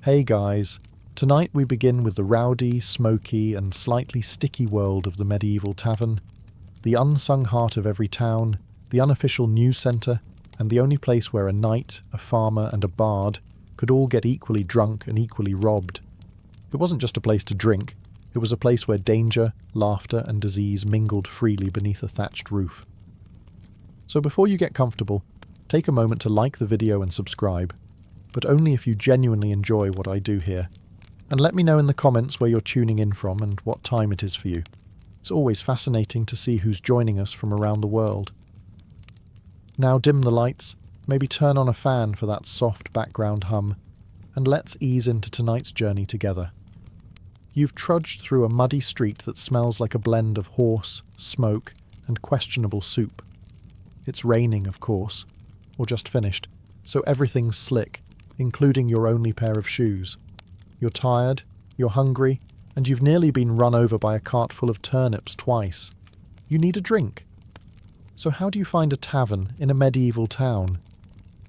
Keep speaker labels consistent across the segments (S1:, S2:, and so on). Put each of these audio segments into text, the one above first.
S1: Hey guys, tonight we begin with the rowdy, smoky and slightly sticky world of the Medieval Tavern, the unsung heart of every town, the unofficial news centre, and the only place where a knight, a farmer and a bard could all get equally drunk and equally robbed. It wasn't just a place to drink, it was a place where danger, laughter and disease mingled freely beneath a thatched roof. So before you get comfortable, take a moment to like the video and subscribe, but only if you genuinely enjoy what I do here. And let me know in the comments where you're tuning in from and what time it is for you. It's always fascinating to see who's joining us from around the world. Now dim the lights, maybe turn on a fan for that soft background hum, and let's ease into tonight's journey together. You've trudged through a muddy street that smells like a blend of horse, smoke, and questionable soup. It's raining, of course, or just finished, so everything's slick, including your only pair of shoes. You're tired, you're hungry, and you've nearly been run over by a cart full of turnips twice. You need a drink. So how do you find a tavern in a medieval town?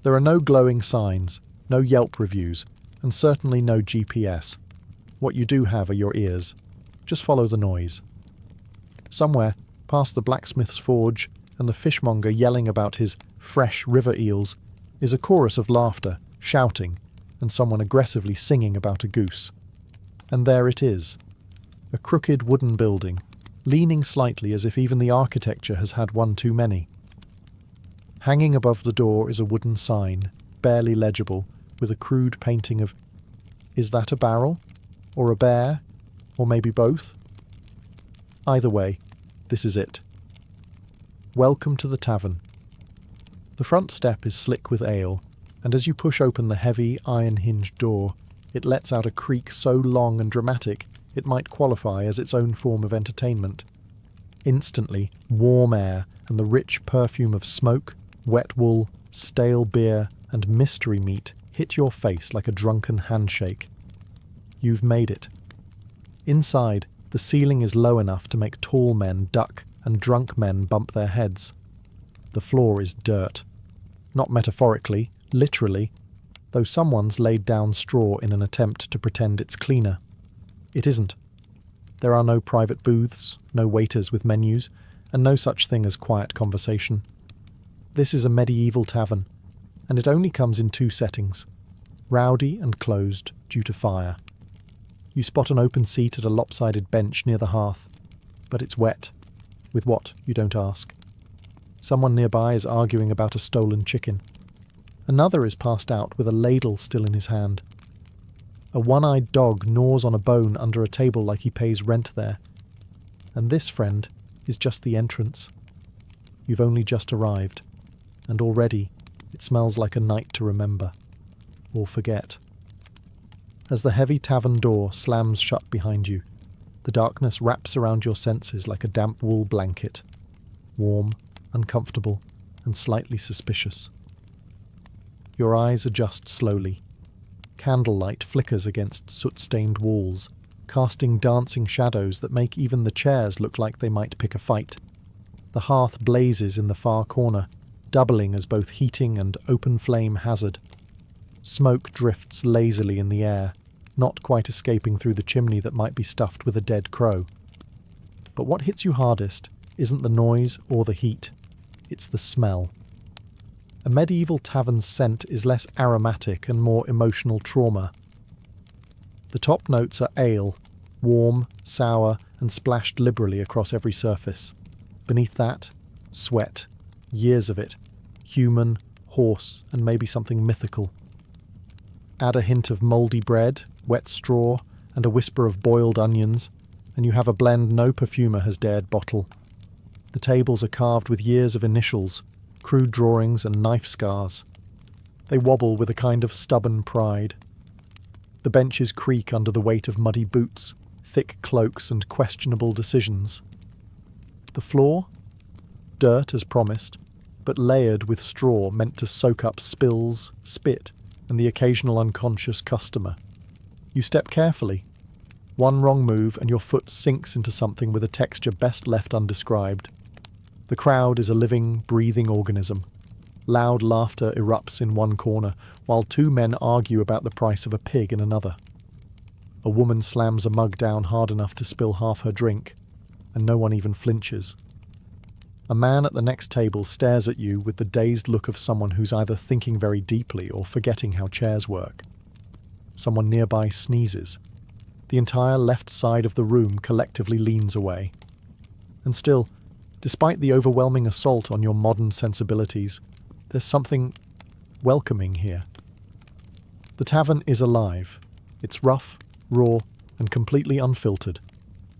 S1: There are no glowing signs, no Yelp reviews, and certainly no GPS. What you do have are your ears. Just follow the noise. Somewhere, past the blacksmith's forge and the fishmonger yelling about his fresh river eels, is a chorus of laughter, shouting, and someone aggressively singing about a goose. And there it is. A crooked wooden building, leaning slightly as if even the architecture has had one too many. Hanging above the door is a wooden sign, barely legible, with a crude painting of... Is that a barrel? Or a bear? Or maybe both? Either way, this is it. Welcome to the tavern. The front step is slick with ale, and as you push open the heavy, iron-hinged door, it lets out a creak so long and dramatic it might qualify as its own form of entertainment. Instantly, warm air and the rich perfume of smoke, wet wool, stale beer, and mystery meat hit your face like a drunken handshake. You've made it. Inside, the ceiling is low enough to make tall men duck and drunk men bump their heads. The floor is dirt. Not metaphorically, literally, though someone's laid down straw in an attempt to pretend it's cleaner. It isn't. There are no private booths, no waiters with menus, and no such thing as quiet conversation. This is a medieval tavern, and it only comes in two settings: rowdy and closed due to fire. You spot an open seat at a lopsided bench near the hearth, but it's wet. With what, you don't ask. Someone nearby is arguing about a stolen chicken. Another is passed out with a ladle still in his hand. A one-eyed dog gnaws on a bone under a table like he pays rent there. And this, friend, is just the entrance. You've only just arrived, and already it smells like a night to remember, or forget. As the heavy tavern door slams shut behind you, the darkness wraps around your senses like a damp wool blanket, warm, uncomfortable, and slightly suspicious. Your eyes adjust slowly. Candlelight flickers against soot-stained walls, casting dancing shadows that make even the chairs look like they might pick a fight. The hearth blazes in the far corner, doubling as both heating and open flame hazard. Smoke drifts lazily in the air, not quite escaping through the chimney that might be stuffed with a dead crow. But what hits you hardest isn't the noise or the heat, it's the smell. A medieval tavern's scent is less aromatic and more emotional trauma. The top notes are ale, warm, sour, and splashed liberally across every surface. Beneath that, sweat, years of it, human, horse, and maybe something mythical. Add a hint of mouldy bread, wet straw, and a whisper of boiled onions, and you have a blend no perfumer has dared bottle. The tables are carved with years of initials, crude drawings and knife scars. They wobble with a kind of stubborn pride. The benches creak under the weight of muddy boots, thick cloaks and questionable decisions. The floor? Dirt as promised, but layered with straw meant to soak up spills, spit, and the occasional unconscious customer. You step carefully. One wrong move and your foot sinks into something with a texture best left undescribed. The crowd is a living, breathing organism. Loud laughter erupts in one corner, while two men argue about the price of a pig in another. A woman slams a mug down hard enough to spill half her drink, and no one even flinches. A man at the next table stares at you with the dazed look of someone who's either thinking very deeply or forgetting how chairs work. Someone nearby sneezes. The entire left side of the room collectively leans away. And still, despite the overwhelming assault on your modern sensibilities, there's something welcoming here. The tavern is alive. It's rough, raw, and completely unfiltered.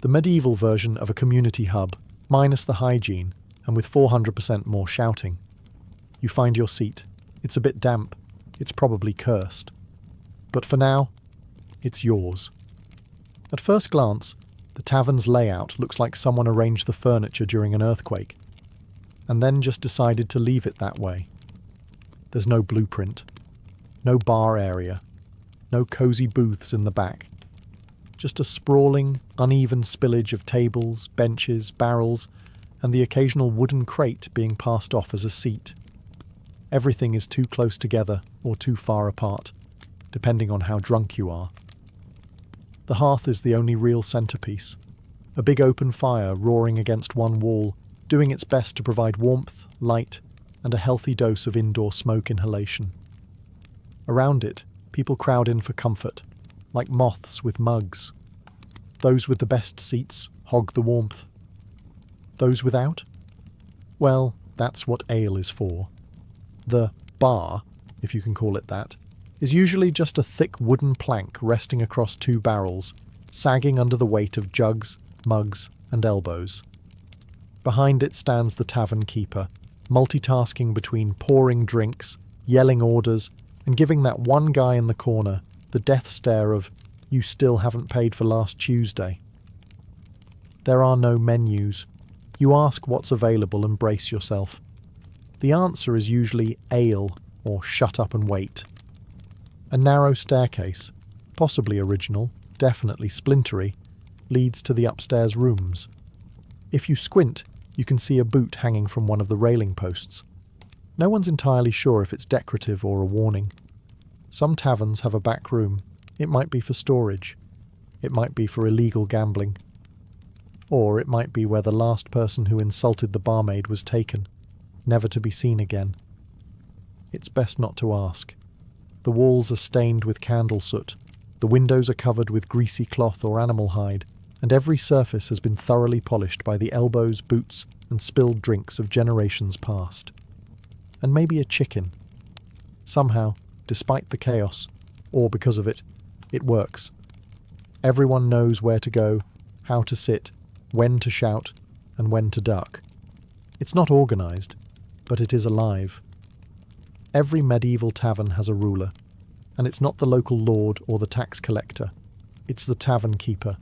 S1: The medieval version of a community hub, minus the hygiene, and with 400% more shouting. You find your seat. It's a bit damp. It's probably cursed. But for now, it's yours. At first glance, the tavern's layout looks like someone arranged the furniture during an earthquake, and then just decided to leave it that way. There's no blueprint, no bar area, no cozy booths in the back. Just a sprawling, uneven spillage of tables, benches, barrels, and the occasional wooden crate being passed off as a seat. Everything is too close together or too far apart, depending on how drunk you are. The hearth is the only real centerpiece, a big open fire roaring against one wall, doing its best to provide warmth, light, and a healthy dose of indoor smoke inhalation. Around it, people crowd in for comfort, like moths with mugs. Those with the best seats hog the warmth. Those without? Well, that's what ale is for. The bar, if you can call it that, is usually just a thick wooden plank resting across two barrels, sagging under the weight of jugs, mugs, and elbows. Behind it stands the tavern keeper, multitasking between pouring drinks, yelling orders, and giving that one guy in the corner the death stare of, "You still haven't paid for last Tuesday." There are no menus. You ask what's available and brace yourself. The answer is usually ale or shut up and wait. A narrow staircase, possibly original, definitely splintery, leads to the upstairs rooms. If you squint, you can see a boot hanging from one of the railing posts. No one's entirely sure if it's decorative or a warning. Some taverns have a back room. It might be for storage. It might be for illegal gambling. Or it might be where the last person who insulted the barmaid was taken, never to be seen again. It's best not to ask. The walls are stained with candle soot, the windows are covered with greasy cloth or animal hide, and every surface has been thoroughly polished by the elbows, boots, and spilled drinks of generations past. And maybe a chicken. Somehow, despite the chaos, or because of it, it works. Everyone knows where to go, how to sit, when to shout, and when to duck. It's not organised, but it is alive. Every medieval tavern has a ruler, and it's not the local lord or the tax collector. It's the tavern keeper.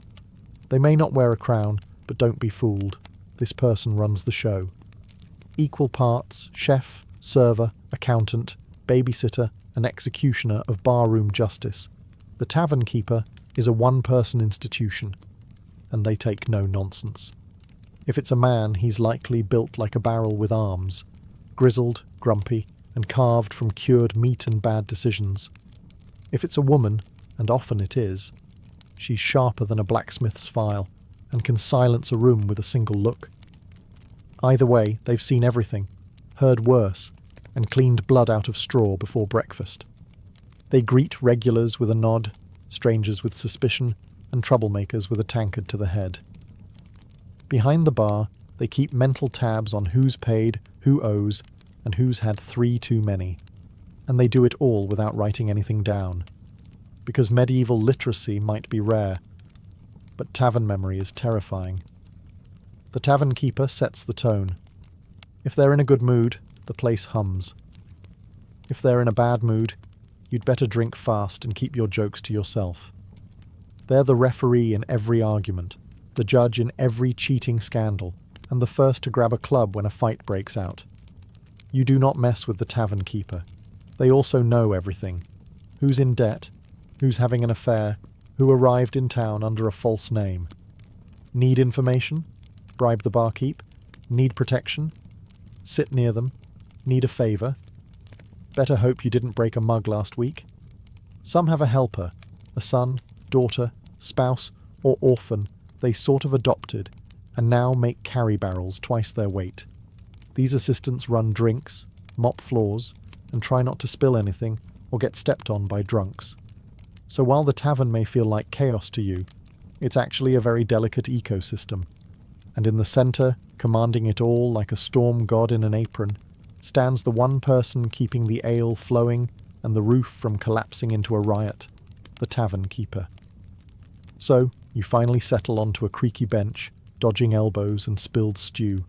S1: They may not wear a crown, but don't be fooled. This person runs the show. Equal parts chef, server, accountant, babysitter, and executioner of barroom justice. The tavern keeper is a one-person institution, and they take no nonsense. If it's a man, he's likely built like a barrel with arms, grizzled, grumpy, and carved from cured meat and bad decisions. If it's a woman, and often it is, she's sharper than a blacksmith's file, and can silence a room with a single look. Either way, they've seen everything, heard worse, and cleaned blood out of straw before breakfast. They greet regulars with a nod, strangers with suspicion, and troublemakers with a tankard to the head. Behind the bar, they keep mental tabs on who's paid, who owes, and who's had 3 too many. And they do it all without writing anything down. Because medieval literacy might be rare, but tavern memory is terrifying. The tavern keeper sets the tone. If they're in a good mood, the place hums. If they're in a bad mood, you'd better drink fast and keep your jokes to yourself. They're the referee in every argument, the judge in every cheating scandal, and the first to grab a club when a fight breaks out. You do not mess with the tavern keeper. They also know everything. Who's in debt, who's having an affair, who arrived in town under a false name. Need information? Bribe the barkeep? Need protection? Sit near them? Need a favour? Better hope you didn't break a mug last week. Some have a helper, a son, daughter, spouse, or orphan they sort of adopted, and now make carry barrels twice their weight. These assistants run drinks, mop floors, and try not to spill anything or get stepped on by drunks. So while the tavern may feel like chaos to you, it's actually a very delicate ecosystem. And in the centre, commanding it all like a storm god in an apron, stands the one person keeping the ale flowing and the roof from collapsing into a riot, the tavern keeper. So, you finally settle onto a creaky bench, dodging elbows and spilled stew.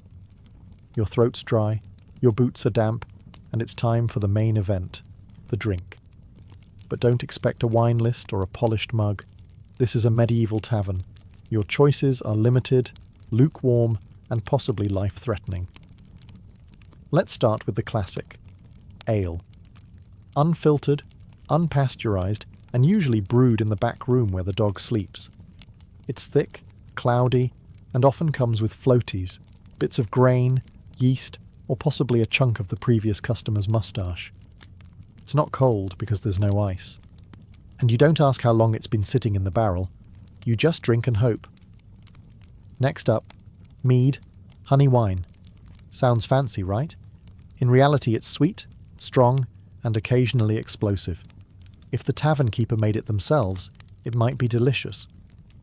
S1: Your throat's dry, your boots are damp, and it's time for the main event, the drink. But don't expect a wine list or a polished mug. This is a medieval tavern. Your choices are limited, lukewarm, and possibly life-threatening. Let's start with the classic, ale. Unfiltered, unpasteurized, and usually brewed in the back room where the dog sleeps. It's thick, cloudy, and often comes with floaties, bits of grain, yeast, or possibly a chunk of the previous customer's moustache. It's not cold because there's no ice. And you don't ask how long it's been sitting in the barrel, you just drink and hope. Next up, mead, honey wine. Sounds fancy, right? In reality it's sweet, strong, and occasionally explosive. If the tavern keeper made it themselves, it might be delicious,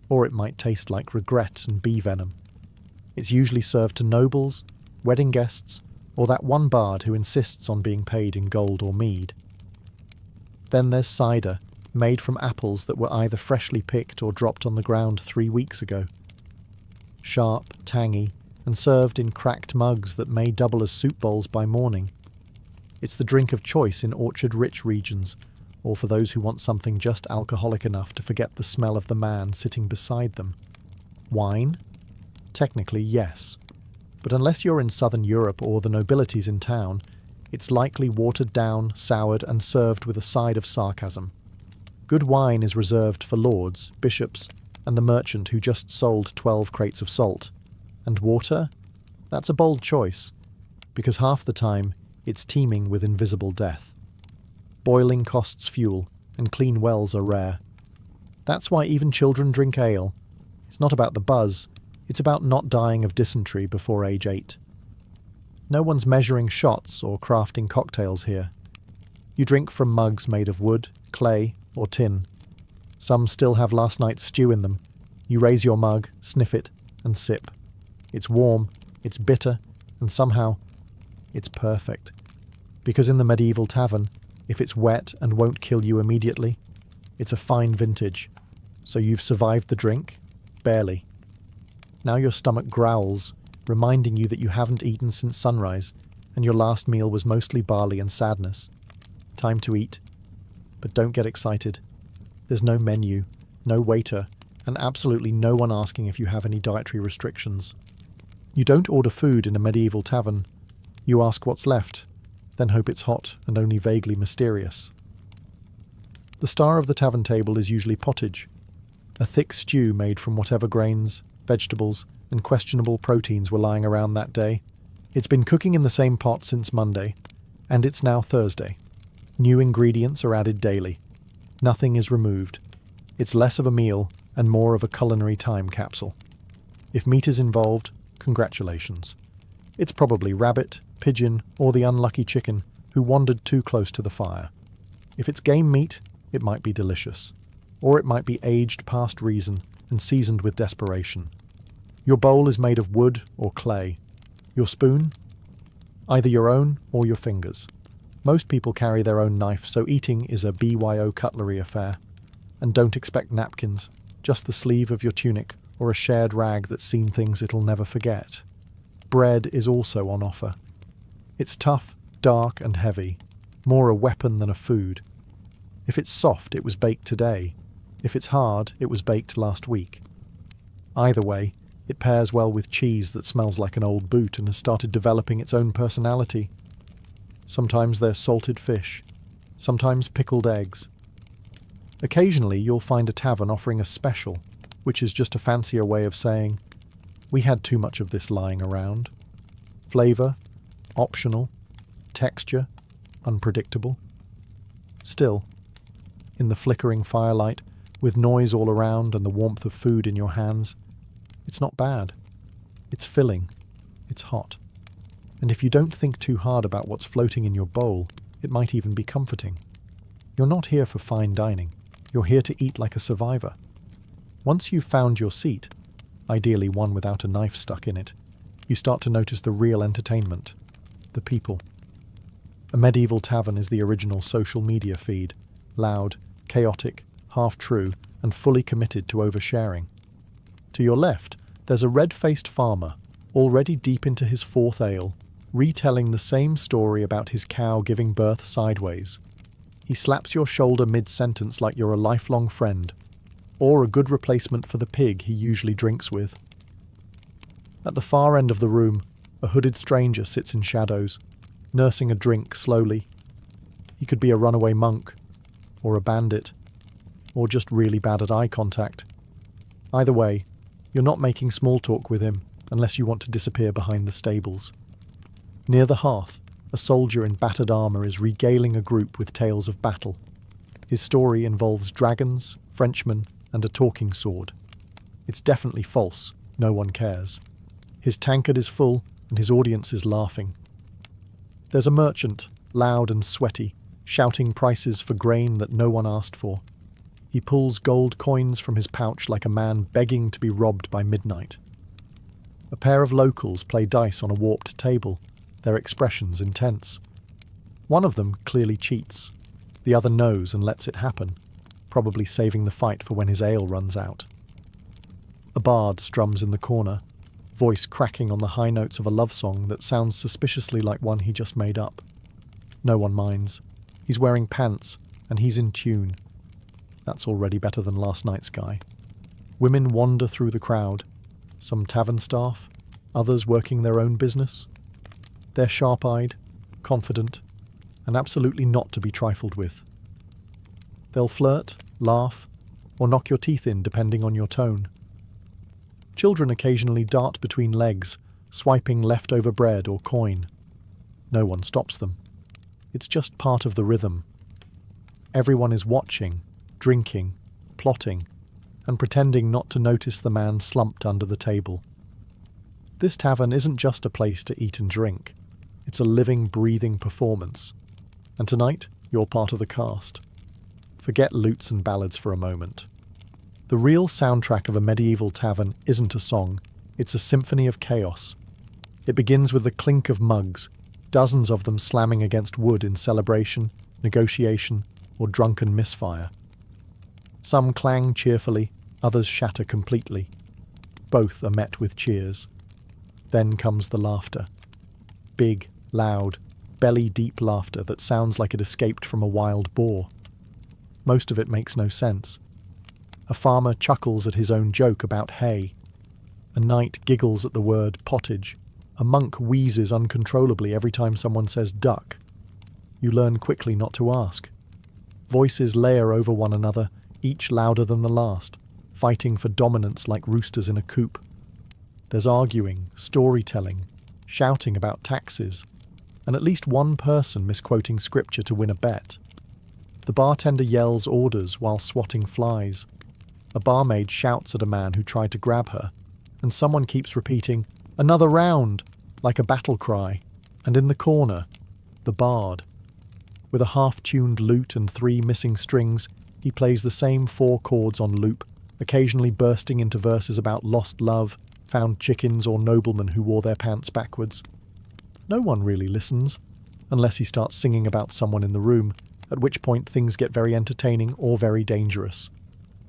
S1: or it might taste like regret and bee venom. It's usually served to nobles, wedding guests, or that one bard who insists on being paid in gold or mead. Then there's cider, made from apples that were either freshly picked or dropped on the ground 3 weeks ago. Sharp, tangy, and served in cracked mugs that may double as soup bowls by morning. It's the drink of choice in orchard-rich regions, or for those who want something just alcoholic enough to forget the smell of the man sitting beside them. Wine? Technically, yes. But unless you're in southern Europe or the nobility's in town, it's likely watered down, soured, and served with a side of sarcasm. Good wine is reserved for lords, bishops, and the merchant who just sold 12 crates of salt. And water? That's a bold choice, because half the time it's teeming with invisible death. Boiling costs fuel, and clean wells are rare. That's why even children drink ale. It's not about the buzz, it's about not dying of dysentery before age 8. No one's measuring shots or crafting cocktails here. You drink from mugs made of wood, clay, or tin. Some still have last night's stew in them. You raise your mug, sniff it, and sip. It's warm, it's bitter, and somehow, it's perfect. Because in the medieval tavern, if it's wet and won't kill you immediately, it's a fine vintage. So you've survived the drink? Barely. Now your stomach growls, reminding you that you haven't eaten since sunrise, and your last meal was mostly barley and sadness. Time to eat. But don't get excited. There's no menu, no waiter, and absolutely no one asking if you have any dietary restrictions. You don't order food in a medieval tavern. You ask what's left, then hope it's hot and only vaguely mysterious. The star of the tavern table is usually pottage, a thick stew made from whatever grains, vegetables, and questionable proteins were lying around that day. It's been cooking in the same pot since Monday, and it's now Thursday. New ingredients are added daily. Nothing is removed. It's less of a meal and more of a culinary time capsule. If meat is involved, congratulations. It's probably rabbit, pigeon, or the unlucky chicken who wandered too close to the fire. If it's game meat, it might be delicious. Or it might be aged past reason and seasoned with desperation. Your bowl is made of wood or clay. Your spoon? Either your own or your fingers. Most people carry their own knife, so eating is a BYO cutlery affair. And don't expect napkins, just the sleeve of your tunic or a shared rag that's seen things it'll never forget. Bread is also on offer. It's tough, dark, and heavy, more a weapon than a food. If it's soft, it was baked today. If it's hard, it was baked last week. Either way, it pairs well with cheese that smells like an old boot and has started developing its own personality. Sometimes there's salted fish, sometimes pickled eggs. Occasionally you'll find a tavern offering a special, which is just a fancier way of saying, we had too much of this lying around. Flavour, optional, texture, unpredictable. Still, in the flickering firelight, with noise all around and the warmth of food in your hands, it's not bad. It's filling. It's hot. And if you don't think too hard about what's floating in your bowl, it might even be comforting. You're not here for fine dining. You're here to eat like a survivor. Once you've found your seat, ideally one without a knife stuck in it, you start to notice the real entertainment, the people. A medieval tavern is the original social media feed, loud, chaotic, half-true, and fully committed to oversharing. To your left, there's a red-faced farmer, already deep into his fourth ale, retelling the same story about his cow giving birth sideways. He slaps your shoulder mid-sentence like you're a lifelong friend, or a good replacement for the pig he usually drinks with. At the far end of the room, a hooded stranger sits in shadows, nursing a drink slowly. He could be a runaway monk, or a bandit, or just really bad at eye contact. Either way, you're not making small talk with him unless you want to disappear behind the stables. Near the hearth, a soldier in battered armour is regaling a group with tales of battle. His story involves dragons, Frenchmen, and a talking sword. It's definitely false, no one cares. His tankard is full, and his audience is laughing. There's a merchant, loud and sweaty, shouting prices for grain that no one asked for. He pulls gold coins from his pouch like a man begging to be robbed by midnight. A pair of locals play dice on a warped table, their expressions intense. One of them clearly cheats. The other knows and lets it happen, probably saving the fight for when his ale runs out. A bard strums in the corner, voice cracking on the high notes of a love song that sounds suspiciously like one he just made up. No one minds. He's wearing pants, and he's in tune. That's already better than last night's guy. Women wander through the crowd, some tavern staff, others working their own business. They're sharp-eyed, confident, and absolutely not to be trifled with. They'll flirt, laugh, or knock your teeth in depending on your tone. Children occasionally dart between legs, swiping leftover bread or coin. No one stops them. It's just part of the rhythm. Everyone is watching, drinking, plotting, and pretending not to notice the man slumped under the table. This tavern isn't just a place to eat and drink. It's a living, breathing performance. And tonight, you're part of the cast. Forget lutes and ballads for a moment. The real soundtrack of a medieval tavern isn't a song, it's a symphony of chaos. It begins with the clink of mugs, dozens of them slamming against wood in celebration, negotiation, or drunken misfire. Some clang cheerfully, others shatter completely. Both are met with cheers. Then comes the laughter. Big, loud, belly-deep laughter that sounds like it escaped from a wild boar. Most of it makes no sense. A farmer chuckles at his own joke about hay. A knight giggles at the word pottage. A monk wheezes uncontrollably every time someone says duck. You learn quickly not to ask. Voices layer over one another, each louder than the last, fighting for dominance like roosters in a coop. There's arguing, storytelling, shouting about taxes, and at least one person misquoting scripture to win a bet. The bartender yells orders while swatting flies. A barmaid shouts at a man who tried to grab her, and someone keeps repeating, "Another round," like a battle cry. And in the corner, the bard. With a half-tuned lute and 3 missing strings, he plays the same 4 chords on loop, occasionally bursting into verses about lost love, found chickens, or noblemen who wore their pants backwards. No one really listens, unless he starts singing about someone in the room, at which point things get very entertaining or very dangerous.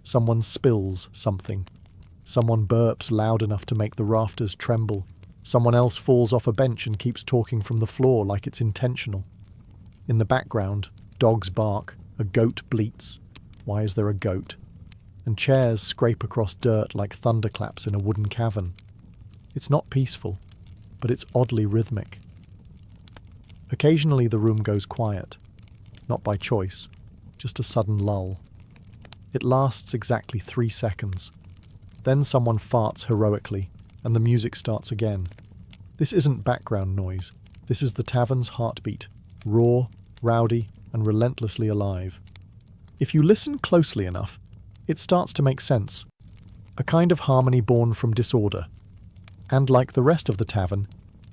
S1: Someone spills something. Someone burps loud enough to make the rafters tremble. Someone else falls off a bench and keeps talking from the floor like it's intentional. In the background, dogs bark, a goat bleats. Why is there a goat? And chairs scrape across dirt like thunderclaps in a wooden cavern. It's not peaceful, but it's oddly rhythmic. Occasionally the room goes quiet. Not by choice, just a sudden lull. It lasts exactly 3 seconds. Then someone farts heroically, and the music starts again. This isn't background noise. This is the tavern's heartbeat. Raw, rowdy, and relentlessly alive. If you listen closely enough, it starts to make sense. A kind of harmony born from disorder. And like the rest of the tavern,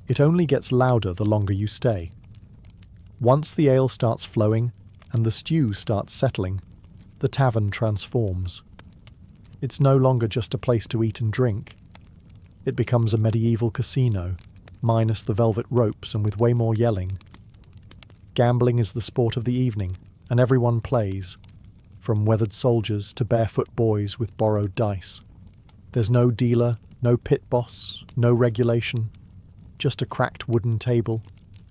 S1: it only gets louder the longer you stay. Once the ale starts flowing and the stew starts settling, the tavern transforms. It's no longer just a place to eat and drink. It becomes a medieval casino, minus the velvet ropes and with way more yelling. Gambling is the sport of the evening, and everyone plays, from weathered soldiers to barefoot boys with borrowed dice. There's no dealer, no pit boss, no regulation, just a cracked wooden table,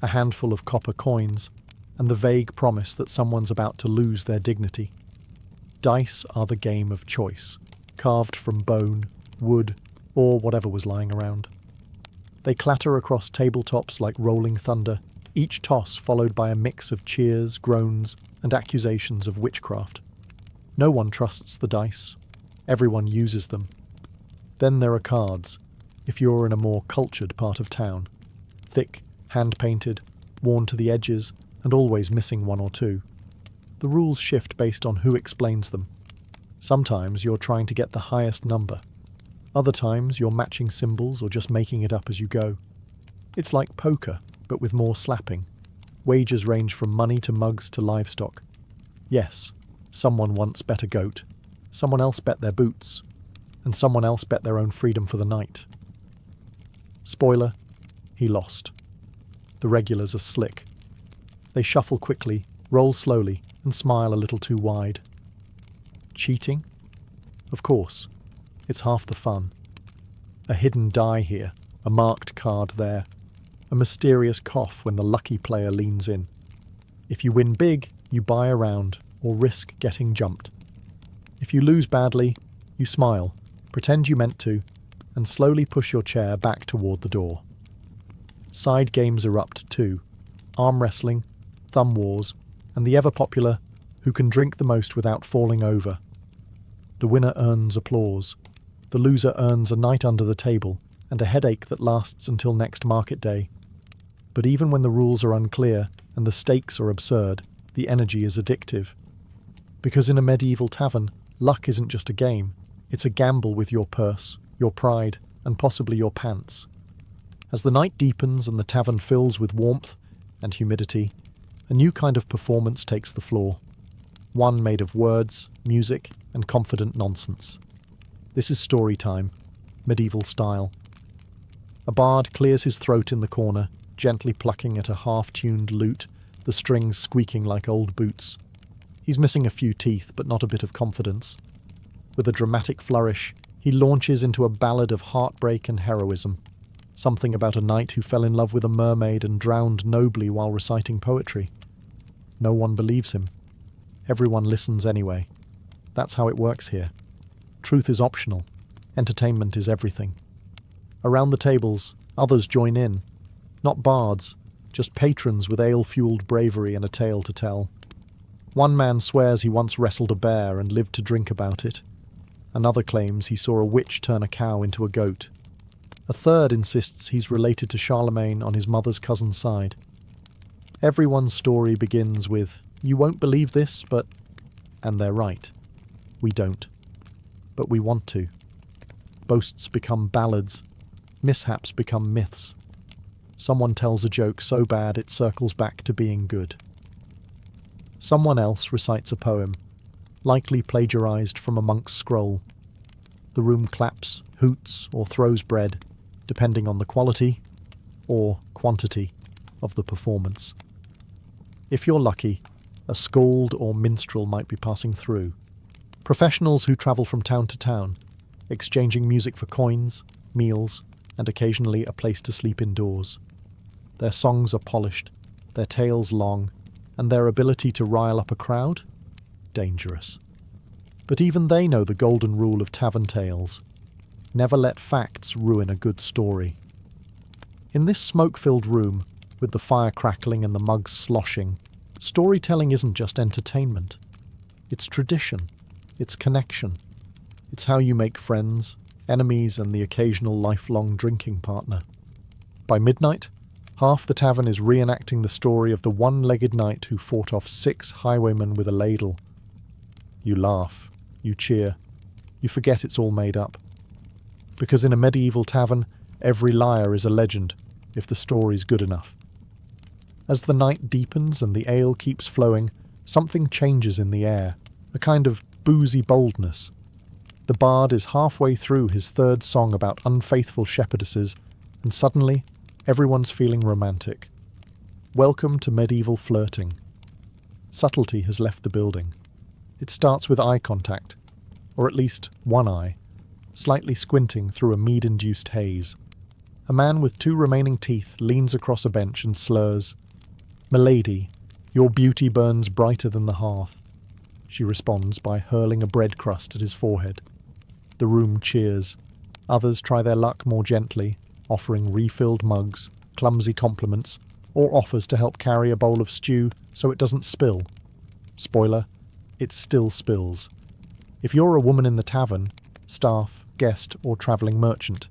S1: a handful of copper coins, and the vague promise that someone's about to lose their dignity. Dice are the game of choice, carved from bone, wood, or whatever was lying around. They clatter across tabletops like rolling thunder, each toss followed by a mix of cheers, groans, and accusations of witchcraft. No one trusts the dice. Everyone uses them. Then there are cards, if you're in a more cultured part of town. Thick, hand-painted, worn to the edges, and always missing one or two. The rules shift based on who explains them. Sometimes you're trying to get the highest number. Other times you're matching symbols or just making it up as you go. It's like poker, but with more slapping. Wagers range from money to mugs to livestock. Yes, someone once bet a goat, someone else bet their boots, and someone else bet their own freedom for the night. Spoiler, he lost. The regulars are slick. They shuffle quickly, roll slowly, and smile a little too wide. Cheating? Of course. It's half the fun. A hidden die here, a marked card there, a mysterious cough when the lucky player leans in. If you win big, you buy a round or risk getting jumped. If you lose badly, you smile, pretend you meant to, and slowly push your chair back toward the door. Side games erupt too. Arm wrestling, thumb wars, and the ever-popular who can drink the most without falling over. The winner earns applause. The loser earns a night under the table and a headache that lasts until next market day. But even when the rules are unclear and the stakes are absurd, the energy is addictive. Because in a medieval tavern, luck isn't just a game, it's a gamble with your purse, your pride, and possibly your pants. As the night deepens and the tavern fills with warmth and humidity, a new kind of performance takes the floor. One made of words, music, and confident nonsense. This is story time, medieval style. A bard clears his throat in the corner, gently plucking at a half-tuned lute, the strings squeaking like old boots. He's missing a few teeth, but not a bit of confidence. With a dramatic flourish, he launches into a ballad of heartbreak and heroism. Something about a knight who fell in love with a mermaid and drowned nobly while reciting poetry. No one believes him. Everyone listens anyway. That's how it works here. Truth is optional. Entertainment is everything. Around the tables, others join in. Not bards, just patrons with ale-fueled bravery and a tale to tell. One man swears he once wrestled a bear and lived to drink about it. Another claims he saw a witch turn a cow into a goat. A third insists he's related to Charlemagne on his mother's cousin's side. Everyone's story begins with, "You won't believe this, but..." And they're right. We don't. But we want to. Boasts become ballads. Mishaps become myths. Someone tells a joke so bad it circles back to being good. Someone else recites a poem, likely plagiarized from a monk's scroll. The room claps, hoots, or throws bread, depending on the quality or quantity of the performance. If you're lucky, a skald or minstrel might be passing through. Professionals who travel from town to town, exchanging music for coins, meals, and occasionally a place to sleep indoors. Their songs are polished, their tales long, and their ability to rile up a crowd? Dangerous. But even they know the golden rule of tavern tales. Never let facts ruin a good story. In this smoke-filled room, with the fire crackling and the mugs sloshing, storytelling isn't just entertainment. It's tradition. It's connection. It's how you make friends, enemies, and the occasional lifelong drinking partner. By midnight, Half the tavern is reenacting the story of the one-legged knight who fought off 6 highwaymen with a ladle. You laugh, you cheer, you forget it's all made up. Because in a medieval tavern, every liar is a legend, if the story's good enough. As the night deepens and the ale keeps flowing, something changes in the air, a kind of boozy boldness. The bard is halfway through his 3rd song about unfaithful shepherdesses, and suddenly, everyone's feeling romantic. Welcome to medieval flirting. Subtlety has left the building. It starts with eye contact, or at least one eye, slightly squinting through a mead-induced haze. A man with 2 remaining teeth leans across a bench and slurs, "Milady, your beauty burns brighter than the hearth." She responds by hurling a bread crust at his forehead. The room cheers. Others try their luck more gently, offering refilled mugs, clumsy compliments, or offers to help carry a bowl of stew so it doesn't spill. Spoiler, it still spills. If you're a woman in the tavern, staff, guest, or travelling merchant,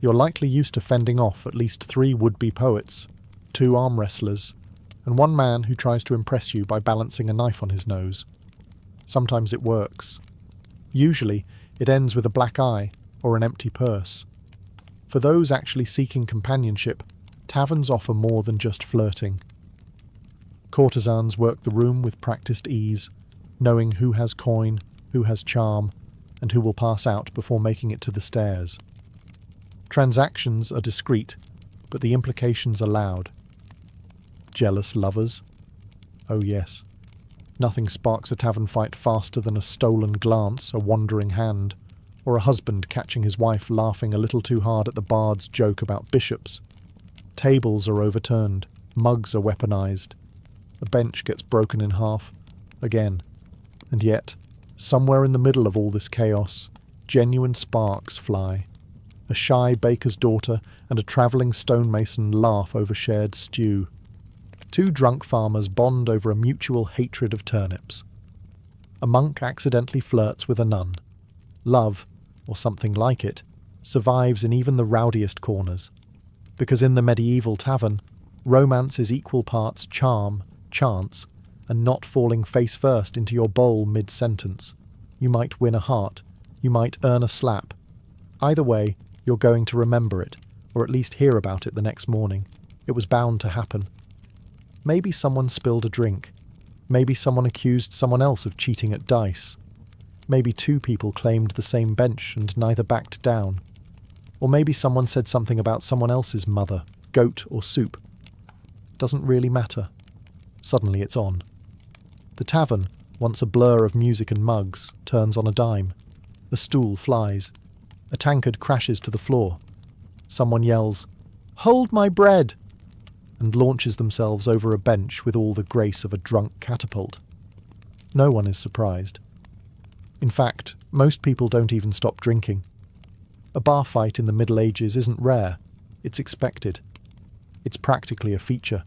S1: you're likely used to fending off at least 3 would-be poets, 2 arm wrestlers, and 1 man who tries to impress you by balancing a knife on his nose. Sometimes it works. Usually, it ends with a black eye or an empty purse. For those actually seeking companionship, taverns offer more than just flirting. Courtesans work the room with practiced ease, knowing who has coin, who has charm, and who will pass out before making it to the stairs. Transactions are discreet, but the implications are loud. Jealous lovers? Oh yes. Nothing sparks a tavern fight faster than a stolen glance, a wandering hand, or a husband catching his wife laughing a little too hard at the bard's joke about bishops. Tables are overturned, mugs are weaponized. A bench gets broken in half, again. And yet, somewhere in the middle of all this chaos, genuine sparks fly. A shy baker's daughter and a travelling stonemason laugh over shared stew. 2 drunk farmers bond over a mutual hatred of turnips. A monk accidentally flirts with a nun. Love, or something like it, survives in even the rowdiest corners. Because in the medieval tavern, romance is equal parts charm, chance, and not falling face first into your bowl mid-sentence. You might win a heart, you might earn a slap. Either way, you're going to remember it, or at least hear about it the next morning. It was bound to happen. Maybe someone spilled a drink. Maybe someone accused someone else of cheating at dice. Maybe 2 people claimed the same bench and neither backed down. Or maybe someone said something about someone else's mother, goat or soup. Doesn't really matter. Suddenly it's on. The tavern, once a blur of music and mugs, turns on a dime. A stool flies. A tankard crashes to the floor. Someone yells, "Hold my bread!" and launches themselves over a bench with all the grace of a drunk catapult. No one is surprised. In fact, most people don't even stop drinking. A bar fight in the Middle Ages isn't rare, it's expected. It's practically a feature.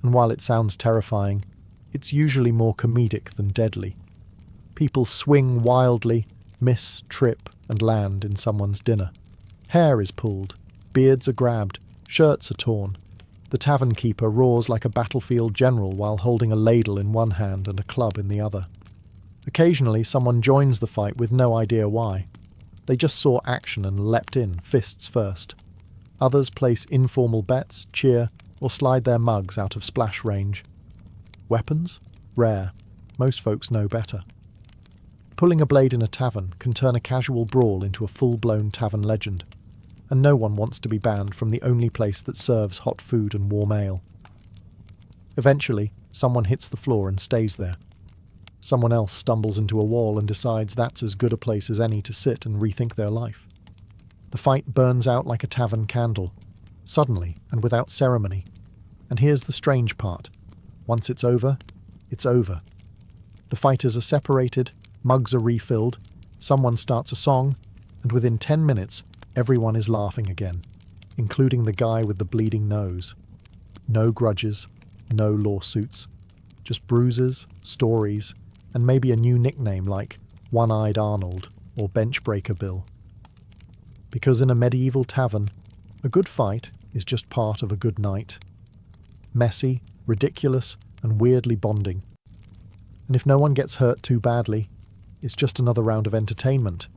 S1: And while it sounds terrifying, it's usually more comedic than deadly. People swing wildly, miss, trip, and land in someone's dinner. Hair is pulled, beards are grabbed, shirts are torn. The tavern keeper roars like a battlefield general while holding a ladle in one hand and a club in the other. Occasionally someone joins the fight with no idea why. They just saw action and leapt in, fists first. Others place informal bets, cheer, or slide their mugs out of splash range. Weapons? Rare. Most folks know better. Pulling a blade in a tavern can turn a casual brawl into a full-blown tavern legend, and no one wants to be banned from the only place that serves hot food and warm ale. Eventually, someone hits the floor and stays there. Someone else stumbles into a wall and decides that's as good a place as any to sit and rethink their life. The fight burns out like a tavern candle, suddenly and without ceremony. And here's the strange part. Once it's over, it's over. The fighters are separated, mugs are refilled, someone starts a song, and within 10 minutes, everyone is laughing again, including the guy with the bleeding nose. No grudges, no lawsuits, just bruises, stories, and maybe a new nickname like One-Eyed Arnold or Benchbreaker Bill. Because in a medieval tavern, a good fight, is just part of a good night. Messy, ridiculous, and weirdly bonding. And if no one gets hurt too badly, it's just another round of entertainment.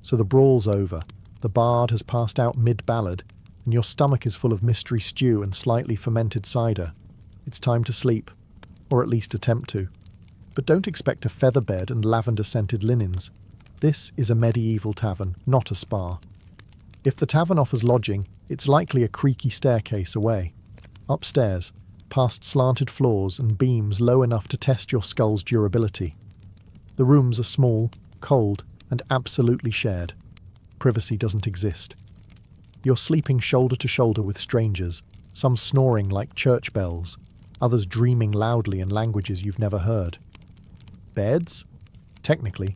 S1: So the brawl's over, the bard has passed out mid-ballad, and your stomach is full of mystery stew and slightly fermented cider. It's time to sleep, or at least attempt to. But don't expect a feather bed and lavender-scented linens. This is a medieval tavern, not a spa. If the tavern offers lodging, it's likely a creaky staircase away. Upstairs, past slanted floors and beams low enough to test your skull's durability. The rooms are small, cold, and absolutely shared. Privacy doesn't exist. You're sleeping shoulder to shoulder with strangers, some snoring like church bells, others dreaming loudly in languages you've never heard. Beds? Technically,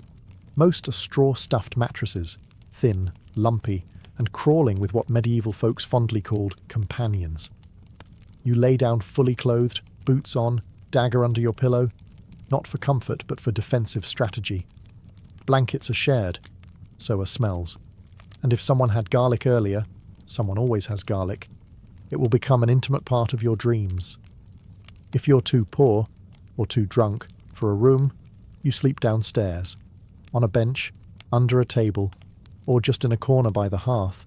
S1: most are straw-stuffed mattresses, thin, lumpy, and crawling with what medieval folks fondly called companions. You lay down fully clothed, boots on, dagger under your pillow, not for comfort but for defensive strategy. Blankets are shared, so are smells. And if someone had garlic earlier, someone always has garlic, it will become an intimate part of your dreams. If you're too poor, or too drunk, for a room, you sleep downstairs, on a bench, under a table, or just in a corner by the hearth,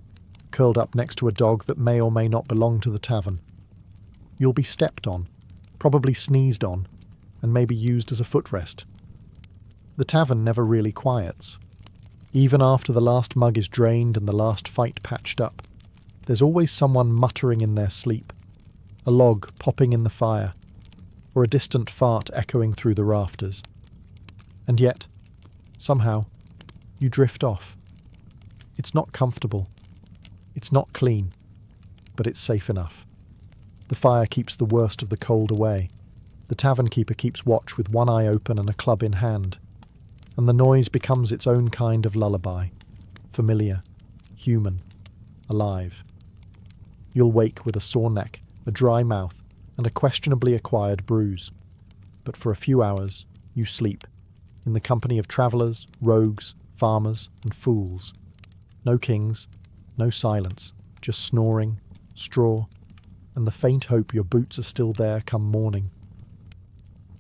S1: curled up next to a dog that may or may not belong to the tavern. You'll be stepped on, probably sneezed on, and maybe used as a footrest. The tavern never really quiets. Even after the last mug is drained and the last fight patched up, there's always someone muttering in their sleep, a log popping in the fire, or a distant fart echoing through the rafters. And yet, somehow, you drift off. It's not comfortable. It's not clean, but it's safe enough. The fire keeps the worst of the cold away. The tavern keeper keeps watch with one eye open and a club in hand. And the noise becomes its own kind of lullaby. Familiar, human, alive. You'll wake with a sore neck, a dry mouth, and a questionably acquired bruise. But for a few hours, you sleep, in the company of travellers, rogues, farmers, and fools. No kings, no silence, just snoring, straw, and the faint hope your boots are still there come morning.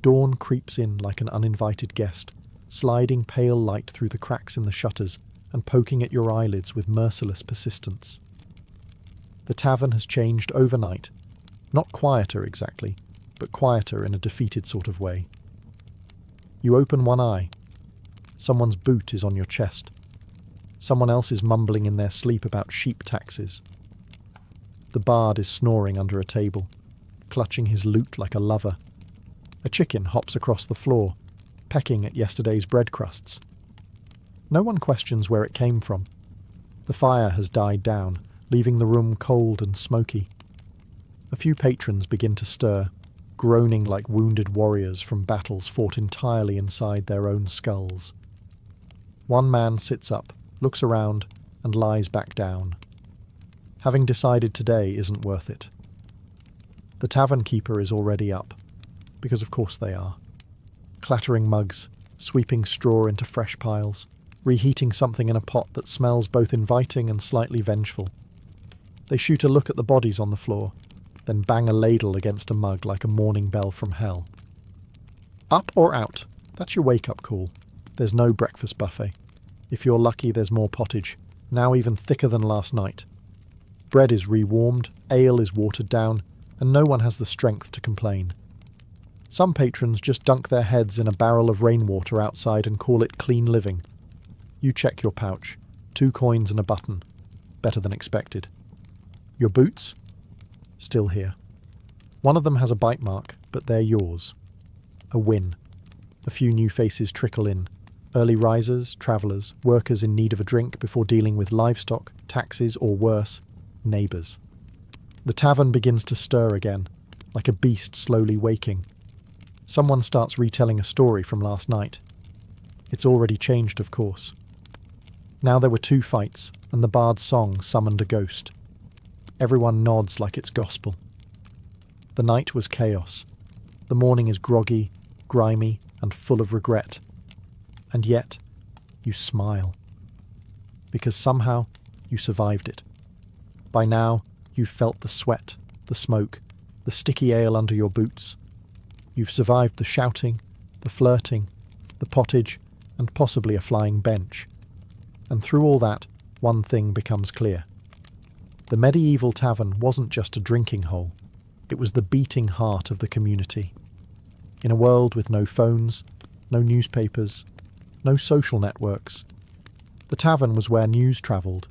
S1: Dawn creeps in like an uninvited guest, sliding pale light through the cracks in the shutters and poking at your eyelids with merciless persistence. The tavern has changed overnight, not quieter exactly, but quieter in a defeated sort of way. You open one eye. Someone's boot is on your chest. Someone else is mumbling in their sleep about sheep taxes. The bard is snoring under a table, clutching his lute like a lover. A chicken hops across the floor, pecking at yesterday's bread crusts. No one questions where it came from. The fire has died down, leaving the room cold and smoky. A few patrons begin to stir, groaning like wounded warriors from battles fought entirely inside their own skulls. One man sits up, looks around, and lies back down. Having decided today isn't worth it. The tavern keeper is already up, because of course they are. Clattering mugs, sweeping straw into fresh piles, reheating something in a pot that smells both inviting and slightly vengeful. They shoot a look at the bodies on the floor, then bang a ladle against a mug like a morning bell from hell. Up or out? That's your wake-up call. There's no breakfast buffet. If you're lucky, there's more pottage, now even thicker than last night. Bread is rewarmed, ale is watered down, and no one has the strength to complain. Some patrons just dunk their heads in a barrel of rainwater outside and call it clean living. You check your pouch. 2 coins and a button. Better than expected. Your boots? Still here. One of them has a bite mark, but they're yours. A win. A few new faces trickle in. Early risers, travellers, workers in need of a drink before dealing with livestock, taxes, or worse, neighbours. The tavern begins to stir again, like a beast slowly waking. Someone starts retelling a story from last night. It's already changed, of course. Now there were 2 fights, and the bard's song summoned a ghost. Everyone nods like it's gospel. The night was chaos. The morning is groggy, grimy, and full of regret. And yet, you smile. Because somehow, you survived it. By now, You've felt the sweat, the smoke, the sticky ale under your boots. You've survived the shouting, the flirting, the pottage, and possibly a flying bench. And through all that, one thing becomes clear. The medieval tavern wasn't just a drinking hole, it was the beating heart of the community. In a world with no phones, no newspapers, no social networks, the tavern was where news travelled.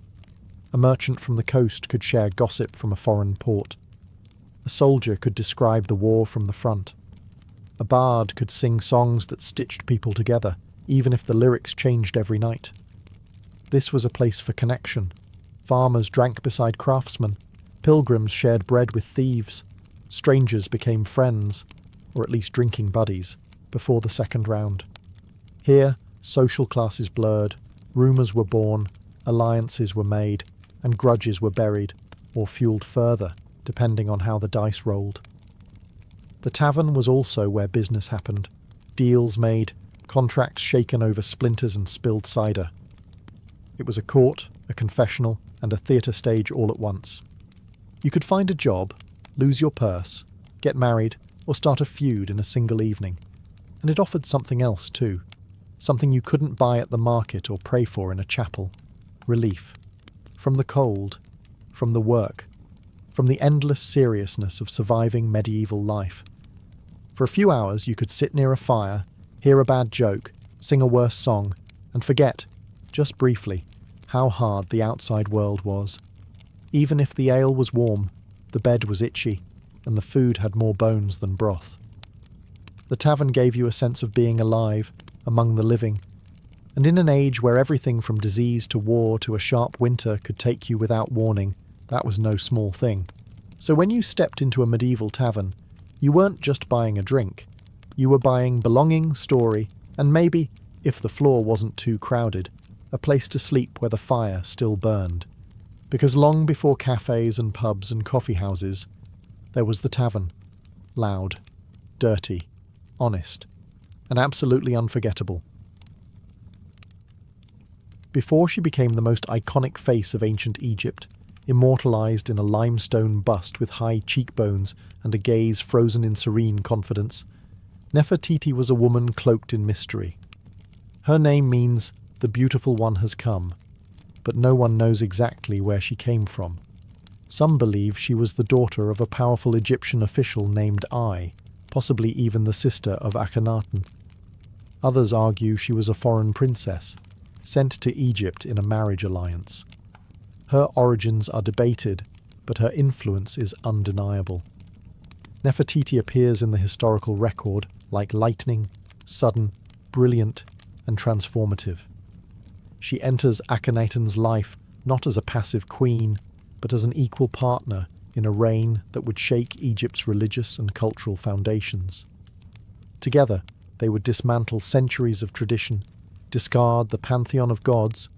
S1: A merchant from the coast could share gossip from a foreign port. A soldier could describe the war from the front. A bard could sing songs that stitched people together, even if the lyrics changed every night. This was a place for connection. Farmers drank beside craftsmen. Pilgrims shared bread with thieves. Strangers became friends, or at least drinking buddies, before the second round. Here, social classes blurred, rumours were born, alliances were made, and grudges were buried, or fuelled further, depending on how the dice rolled. The tavern was also where business happened. Deals made, contracts shaken over splinters and spilled cider. It was a court, a confessional, and a theatre stage all at once. You could find a job, lose your purse, get married, or start a feud in a single evening. And it offered something else too. Something you couldn't buy at the market or pray for in a chapel. Relief. From the cold. From the work. From the endless seriousness of surviving medieval life. For a few hours you could sit near a fire, hear a bad joke, sing a worse song, and forget, just briefly, how hard the outside world was. Even if the ale was warm, the bed was itchy, and the food had more bones than broth. The tavern gave you a sense of being alive, among the living, and in an age where everything from disease to war to a sharp winter could take you without warning, that was no small thing. So when you stepped into a medieval tavern, you weren't just buying a drink. You were buying belonging, story, and maybe, if the floor wasn't too crowded, a place to sleep where the fire still burned. Because long before cafes and pubs and coffee houses, there was the tavern. Loud, dirty, honest, and absolutely unforgettable. Before she became the most iconic face of ancient Egypt, immortalized in a limestone bust with high cheekbones and a gaze frozen in serene confidence, Nefertiti was a woman cloaked in mystery. Her name means, "the beautiful one has come," but no one knows exactly where she came from. Some believe she was the daughter of a powerful Egyptian official named Ai, possibly even the sister of Akhenaten. Others argue she was a foreign princess, sent to Egypt in a marriage alliance. Her origins are debated, but her influence is undeniable. Nefertiti appears in the historical record like lightning, sudden, brilliant, and transformative. She enters Akhenaten's life not as a passive queen, but as an equal partner in a reign that would shake Egypt's religious and cultural foundations. Together, they would dismantle centuries of tradition, discard the pantheon of gods,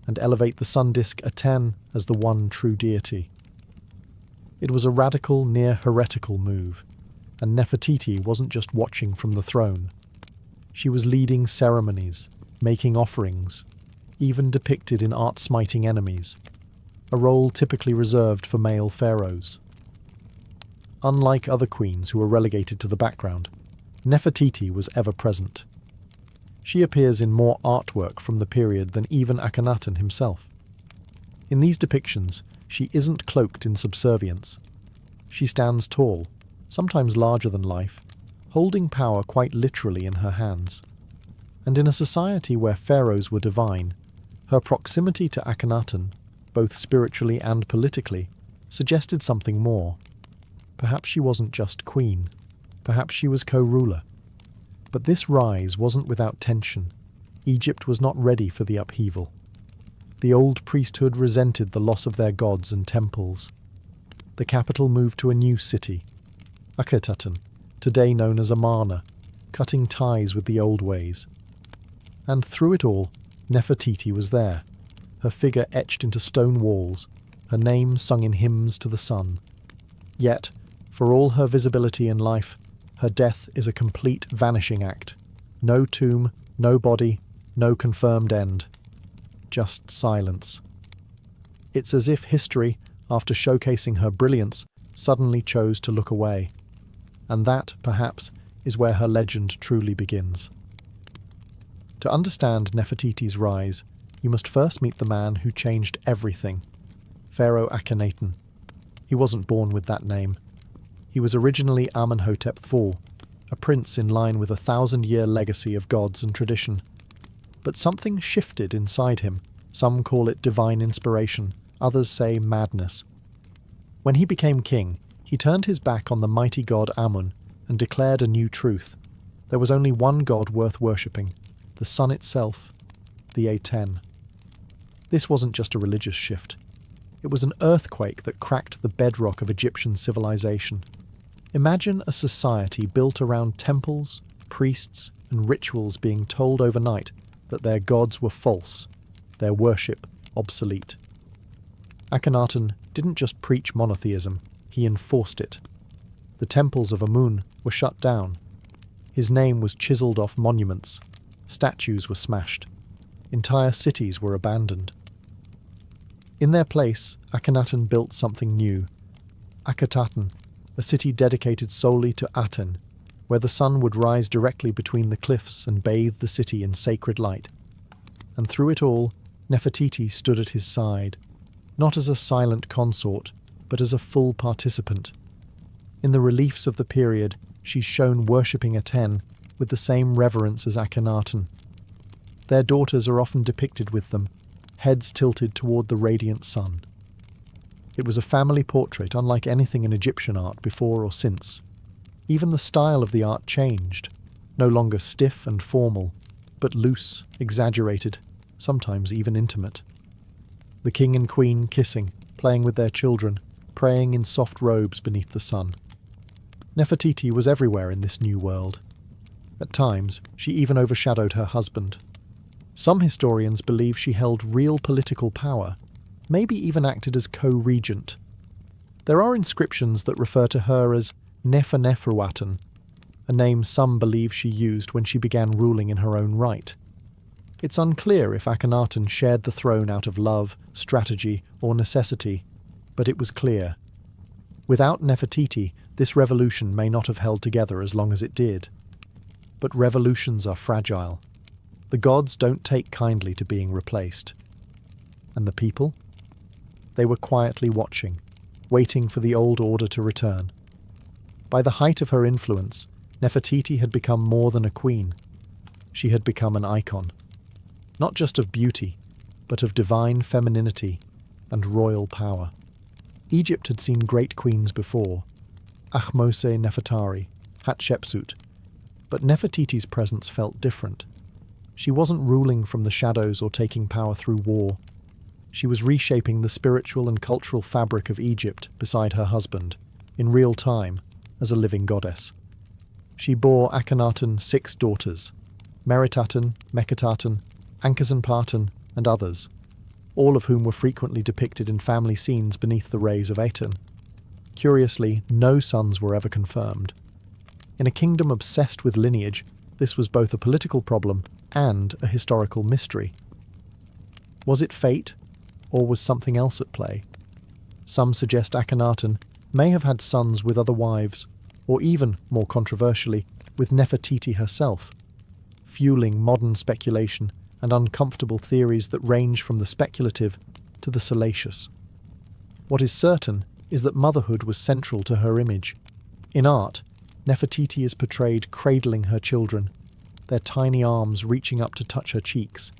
S1: and elevate the sun disk Aten as the one true deity. It was a radical, near heretical move, and Nefertiti wasn't just watching from the throne. She was leading ceremonies, making offerings, even depicted in art-smiting enemies, a role typically reserved for male pharaohs. Unlike other queens who were relegated to the background, Nefertiti was ever present. She appears in more artwork from the period than even Akhenaten himself. In these depictions, she isn't cloaked in subservience. She stands tall, sometimes larger than life, holding power quite literally in her hands. And in a society where pharaohs were divine, her proximity to Akhenaten, both spiritually and politically, suggested something more. Perhaps she wasn't just queen. Perhaps she was co-ruler. But this rise wasn't without tension. Egypt was not ready for the upheaval. The old priesthood resented the loss of their gods and temples. The capital moved to a new city, Akhetaten, today known as Amarna, cutting ties with the old ways. And through it all, Nefertiti was there, her figure etched into stone walls, her name sung in hymns to the sun. Yet, for all her visibility in life, her death is a complete vanishing act. No tomb, no body, no confirmed end. Just silence. It's as if history, after showcasing her brilliance, suddenly chose to look away. And that, perhaps, is where her legend truly begins. To understand Nefertiti's rise, you must first meet the man who changed everything, Pharaoh Akhenaten. He wasn't born with that name. He was originally Amenhotep IV, a prince in line with a 1,000-year legacy of gods and tradition. But something shifted inside him. Some call it divine inspiration, others say madness. When he became king, he turned his back on the mighty god Amun and declared a new truth. There was only one god worth worshipping, the sun itself, the Aten. This wasn't just a religious shift. It was an earthquake that cracked the bedrock of Egyptian civilization. Imagine a society built around temples, priests, and rituals being told overnight that their gods were false, their worship obsolete. Akhenaten didn't just preach monotheism, he enforced it. The temples of Amun were shut down. His name was chiseled off monuments. Statues were smashed. Entire cities were abandoned. In their place, Akhenaten built something new. Akhetaten, a city dedicated solely to Aten, where the sun would rise directly between the cliffs and bathe the city in sacred light. And through it all, Nefertiti stood at his side, not as a silent consort, but as a full participant. In the reliefs of the period, she's shown worshipping Aten with the same reverence as Akhenaten. Their daughters are often depicted with them, heads tilted toward the radiant sun. It was a family portrait unlike anything in Egyptian art before or since. Even the style of the art changed, no longer stiff and formal, but loose, exaggerated, sometimes even intimate. The king and queen kissing, playing with their children, praying in soft robes beneath the sun. Nefertiti was everywhere in this new world. At times, she even overshadowed her husband. Some historians believe she held real political power, maybe even acted as co-regent. There are inscriptions that refer to her as Neferneferuaten, a name some believe she used when she began ruling in her own right. It's unclear if Akhenaten shared the throne out of love, strategy, or necessity, but it was clear. Without Nefertiti, this revolution may not have held together as long as it did. But revolutions are fragile. The gods don't take kindly to being replaced. And the people? They were quietly watching, waiting for the old order to return. By the height of her influence, Nefertiti had become more than a queen. She had become an icon. Not just of beauty, but of divine femininity and royal power. Egypt had seen great queens before, Ahmose Nefertari, Hatshepsut, but Nefertiti's presence felt different. She wasn't ruling from the shadows or taking power through war. She was reshaping the spiritual and cultural fabric of Egypt beside her husband, in real time, as a living goddess. She bore Akhenaten 6 daughters, Meritaten, Meketaten, Ankhesenpaten, and others, all of whom were frequently depicted in family scenes beneath the rays of Aten. Curiously, no sons were ever confirmed. In a kingdom obsessed with lineage, this was both a political problem and a historical mystery. Was it fate, or was something else at play? Some suggest Akhenaten may have had sons with other wives, or even, more controversially, with Nefertiti herself, fueling modern speculation and uncomfortable theories that range from the speculative to the salacious. What is certain is that motherhood was central to her image. In art, Nefertiti is portrayed cradling her children, their tiny arms reaching up to touch her cheeks.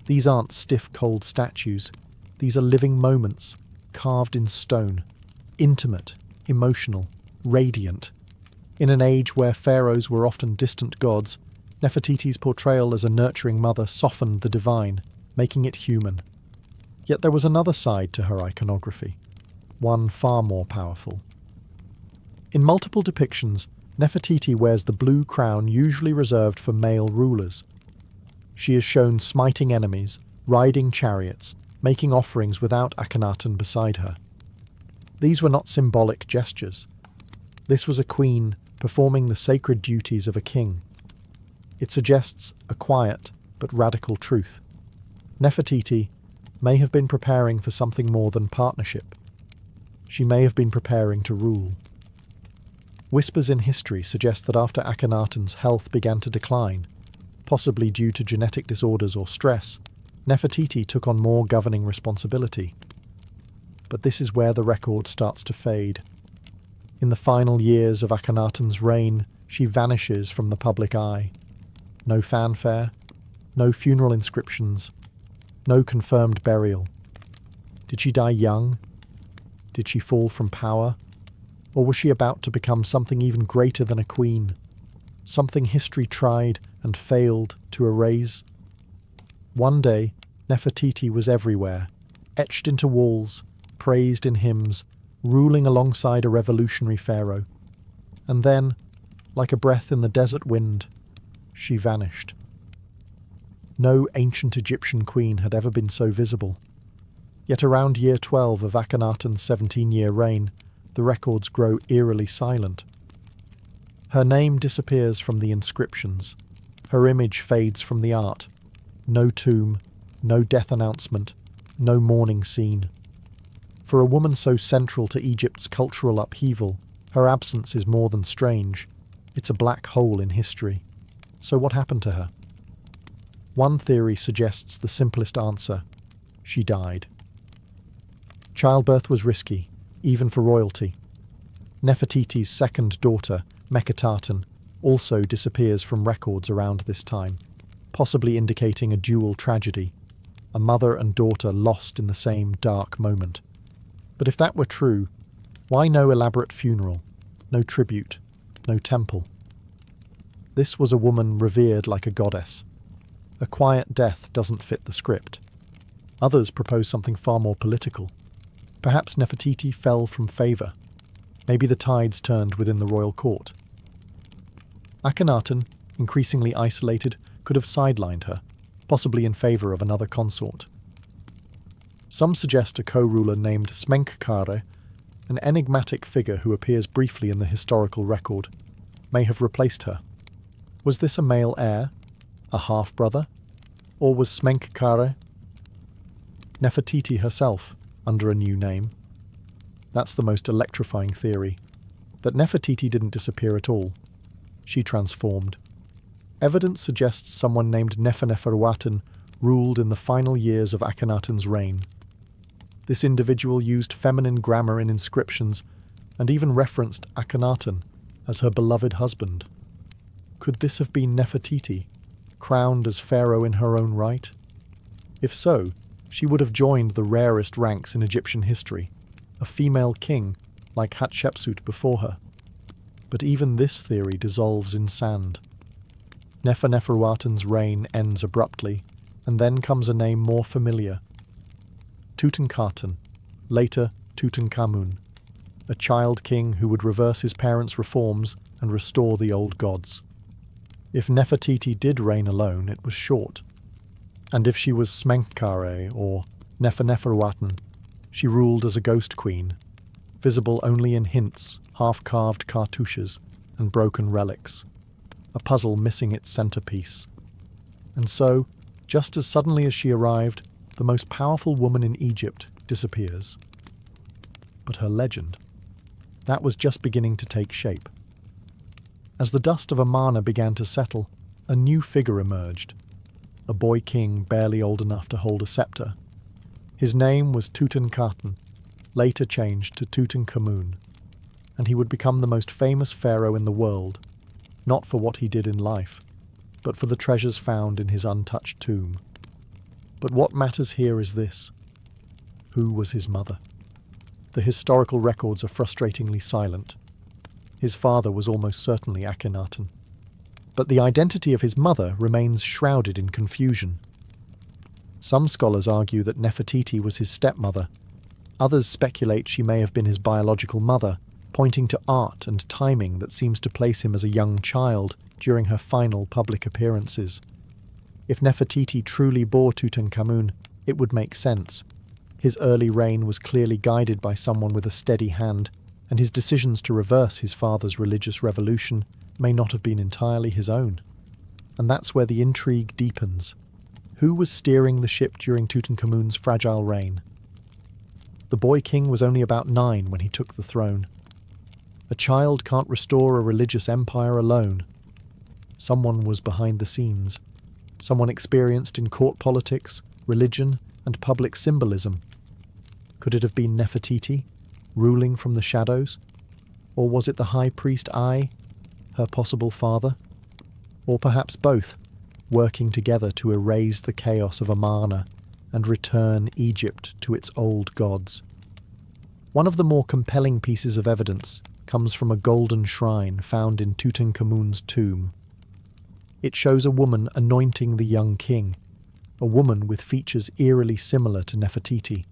S1: These aren't stiff, cold statues. These are living moments, carved in stone, intimate, emotional, radiant. In an age where pharaohs were often distant gods, Nefertiti's portrayal as a nurturing mother softened the divine, making it human. Yet there was another side to her iconography, one far more powerful. In multiple depictions, Nefertiti wears the blue crown usually reserved for male rulers. She is shown smiting enemies, riding chariots, making offerings without Akhenaten beside her. These were not symbolic gestures. This was a queen performing the sacred duties of a king. It suggests a quiet but radical truth. Nefertiti may have been preparing for something more than partnership. she may have been preparing to rule. Whispers in history suggest that after Akhenaten's health began to decline, possibly due to genetic disorders or stress, Nefertiti took on more governing responsibility. But this is where the record starts to fade. In the final years of Akhenaten's reign, she vanishes from the public eye. No fanfare, no funeral inscriptions, no confirmed burial. Did she die young? Did she fall from power? Or was she about to become something even greater than a queen? Something history tried and failed to erase? One day, Nefertiti was everywhere, etched into walls, praised in hymns, ruling alongside a revolutionary pharaoh. And then, like a breath in the desert wind, she vanished. No ancient Egyptian queen had ever been so visible. Yet around year 12 of Akhenaten's 17-year reign, the records grow eerily silent. Her name disappears from the inscriptions. Her image fades from the art. No tomb, no death announcement, no mourning scene. For a woman so central to Egypt's cultural upheaval, her absence is more than strange. It's a black hole in history. So what happened to her? One theory suggests the simplest answer: she died. Childbirth was risky, even for royalty. Nefertiti's second daughter, Meketaten, also disappears from records around this time, possibly indicating a dual tragedy, a mother and daughter lost in the same dark moment. But if that were true, why no elaborate funeral, no tribute, no temple? This was a woman revered like a goddess. A quiet death doesn't fit the script. Others propose something far more political. Perhaps Nefertiti fell from favour. Maybe the tides turned within the royal court. Akhenaten, increasingly isolated, could have sidelined her, possibly in favour of another consort. Some suggest a co-ruler named Smenkhkare, an enigmatic figure who appears briefly in the historical record, may have replaced her. Was this a male heir? A half-brother? Or was Smenkhkare Nefertiti herself, under a new name? That's the most electrifying theory, that Nefertiti didn't disappear at all. She transformed. Evidence suggests someone named Neferneferuaten ruled in the final years of Akhenaten's reign. This individual used feminine grammar in inscriptions and even referenced Akhenaten as her beloved husband. Could this have been Nefertiti, crowned as pharaoh in her own right? If so, she would have joined the rarest ranks in Egyptian history, a female king like Hatshepsut before her. But even this theory dissolves in sand. Neferneferuaten's reign ends abruptly, and then comes a name more familiar: Tutankhamun, later Tutankhamun, a child king who would reverse his parents' reforms and restore the old gods. If Nefertiti did reign alone, it was short. And if she was Smenkhkare or Neferneferuaten, she ruled as a ghost queen, visible only in hints, half-carved cartouches, and broken relics, a puzzle missing its centerpiece. And so, just as suddenly as she arrived, the most powerful woman in Egypt disappears. But her legend, that was just beginning to take shape. As the dust of Amarna began to settle, a new figure emerged, a boy king barely old enough to hold a scepter. His name was Tutankhamun, later changed to Tutankhamun, and he would become the most famous pharaoh in the world, not for what he did in life, but for the treasures found in his untouched tomb. But what matters here is this: who was his mother? The historical records are frustratingly silent. His father was almost certainly Akhenaten. But the identity of his mother remains shrouded in confusion. Some scholars argue that Nefertiti was his stepmother. Others speculate she may have been his biological mother, pointing to art and timing that seems to place him as a young child during her final public appearances. If Nefertiti truly bore Tutankhamun, it would make sense. His early reign was clearly guided by someone with a steady hand, and his decisions to reverse his father's religious revolution may not have been entirely his own. And that's where the intrigue deepens. Who was steering the ship during Tutankhamun's fragile reign? The boy king was only about 9 when he took the throne. A child can't restore a religious empire alone. Someone was behind the scenes. Someone experienced in court politics, religion, and public symbolism. Could it have been Nefertiti, ruling from the shadows? Or was it the high priest Ai, her possible father? Or perhaps both, working together to erase the chaos of Amarna and return Egypt to its old gods? One of the more compelling pieces of evidence comes from a golden shrine found in Tutankhamun's tomb. It shows a woman anointing the young king, a woman with features eerily similar to Nefertiti.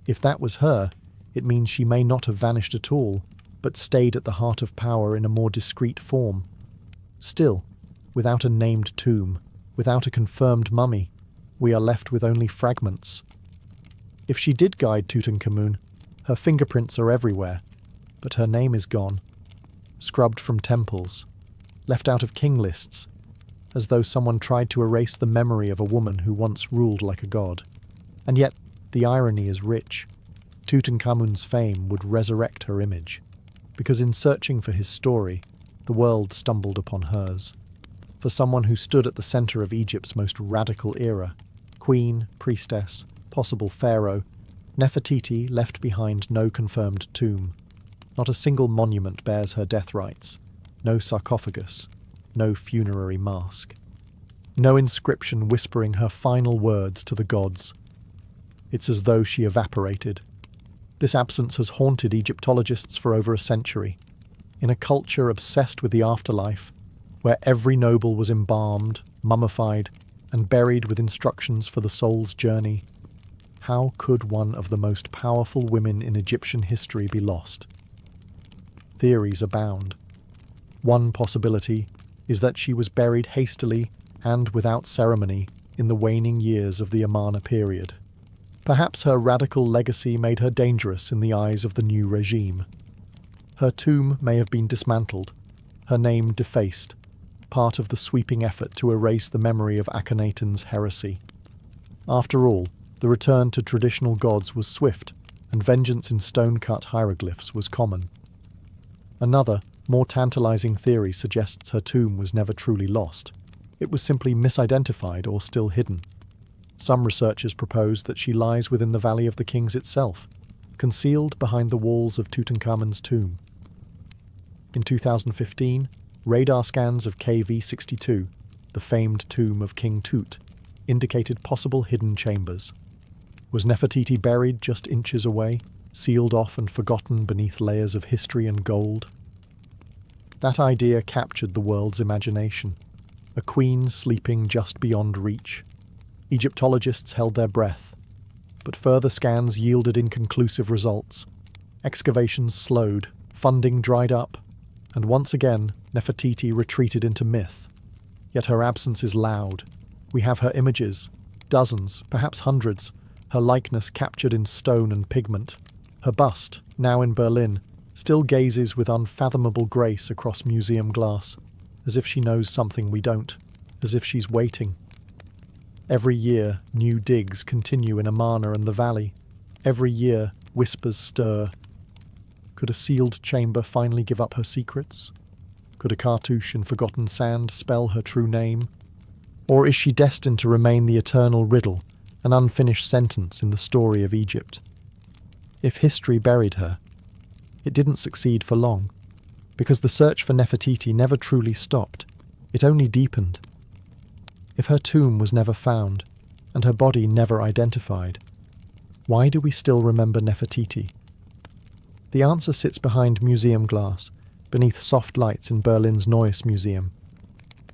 S1: If that was her, it means she may not have vanished at all, but stayed at the heart of power in a more discreet form. Still, without a named tomb, without a confirmed mummy, we are left with only fragments. If she did guide Tutankhamun, her fingerprints are everywhere, but her name is gone, scrubbed from temples, left out of king lists, as though someone tried to erase the memory of a woman who once ruled like a god. And yet, the irony is rich. Tutankhamun's fame would resurrect her image, because in searching for his story, the world stumbled upon hers. For someone who stood at the center of Egypt's most radical era, queen, priestess, possible pharaoh, Nefertiti left behind no confirmed tomb. Not a single monument bears her death rites, no sarcophagus, no funerary mask, no inscription whispering her final words to the gods. It's as though she evaporated. This absence has haunted Egyptologists for over a century. In a culture obsessed with the afterlife, where every noble was embalmed, mummified, and buried with instructions for the soul's journey, how could one of the most powerful women in Egyptian history be lost? Theories abound. One possibility is that she was buried hastily and without ceremony in the waning years of the Amarna period. Perhaps her radical legacy made her dangerous in the eyes of the new regime. Her tomb may have been dismantled, her name defaced, part of the sweeping effort to erase the memory of Akhenaten's heresy. After all, the return to traditional gods was swift, and vengeance in stone-cut hieroglyphs was common. Another, more tantalizing theory suggests her tomb was never truly lost. It was simply misidentified or still hidden. Some researchers propose that she lies within the Valley of the Kings itself, concealed behind the walls of Tutankhamun's tomb. In 2015, radar scans of KV-62, the famed tomb of King Tut, indicated possible hidden chambers. Was Nefertiti buried just inches away, sealed off and forgotten beneath layers of history and gold? That idea captured the world's imagination. A queen sleeping just beyond reach. Egyptologists held their breath, but further scans yielded inconclusive results. Excavations slowed, funding dried up, and once again Nefertiti retreated into myth. Yet her absence is loud. We have her images, dozens, perhaps hundreds, her likeness captured in stone and pigment. Her bust, now in Berlin, still gazes with unfathomable grace across museum glass, as if she knows something we don't, as if she's waiting. Every year, new digs continue in Amarna and the valley. Every year, whispers stir. Could a sealed chamber finally give up her secrets? Could a cartouche in forgotten sand spell her true name? Or is she destined to remain the eternal riddle, an unfinished sentence in the story of Egypt? If history buried her, it didn't succeed for long, because the search for Nefertiti never truly stopped. It only deepened. If her tomb was never found, and her body never identified, why do we still remember Nefertiti? The answer sits behind museum glass, beneath soft lights in Berlin's Neues Museum.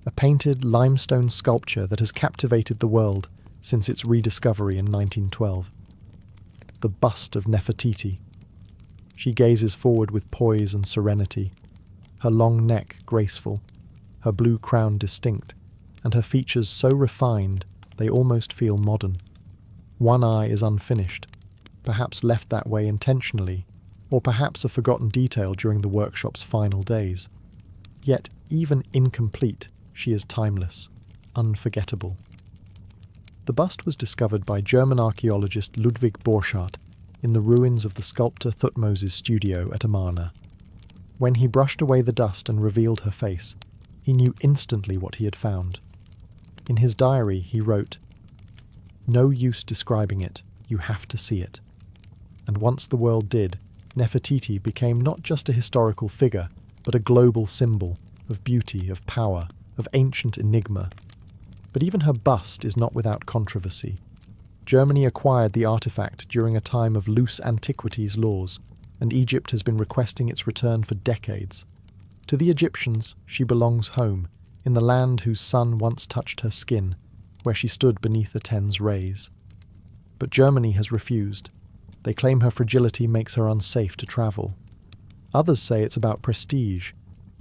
S1: A painted limestone sculpture that has captivated the world since its rediscovery in 1912. The bust of Nefertiti. She gazes forward with poise and serenity, her long neck graceful, her blue crown distinct, and her features so refined they almost feel modern. One eye is unfinished, perhaps left that way intentionally, or perhaps a forgotten detail during the workshop's final days. Yet, even incomplete, she is timeless, unforgettable. The bust was discovered by German archaeologist Ludwig Borchardt in the ruins of the sculptor Thutmose's studio at Amarna. When he brushed away the dust and revealed her face, he knew instantly what he had found. In his diary he wrote, "No use describing it, you have to see it." And once the world did, Nefertiti became not just a historical figure, but a global symbol of beauty, of power, of ancient enigma. But even her bust is not without controversy. Germany acquired the artifact during a time of loose antiquities laws, and Egypt has been requesting its return for decades. To the Egyptians, she belongs home, in the land whose sun once touched her skin, where she stood beneath Aten's rays. But Germany has refused. They claim her fragility makes her unsafe to travel. Others say it's about prestige.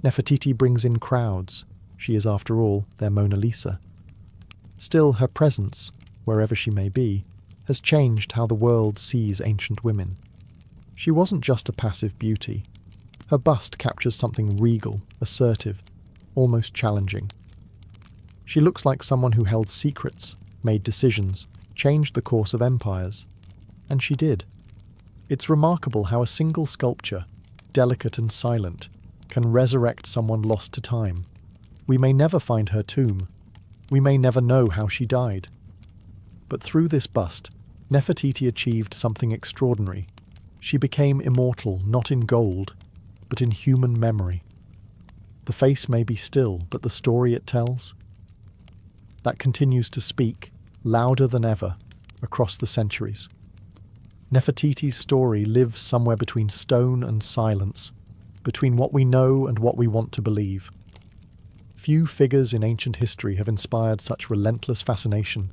S1: Nefertiti brings in crowds. She is, after all, their Mona Lisa. Still, her presence, wherever she may be, has changed how the world sees ancient women. She wasn't just a passive beauty. Her bust captures something regal, assertive, almost challenging. She looks like someone who held secrets, made decisions, changed the course of empires. And she did. It's remarkable how a single sculpture, delicate and silent, can resurrect someone lost to time. We may never find her tomb. We may never know how she died. But through this bust, Nefertiti achieved something extraordinary. She became immortal not in gold, but in human memory. The face may be still, but the story it tells, that continues to speak, louder than ever, across the centuries. Nefertiti's story lives somewhere between stone and silence, between what we know and what we want to believe. Few figures in ancient history have inspired such relentless fascination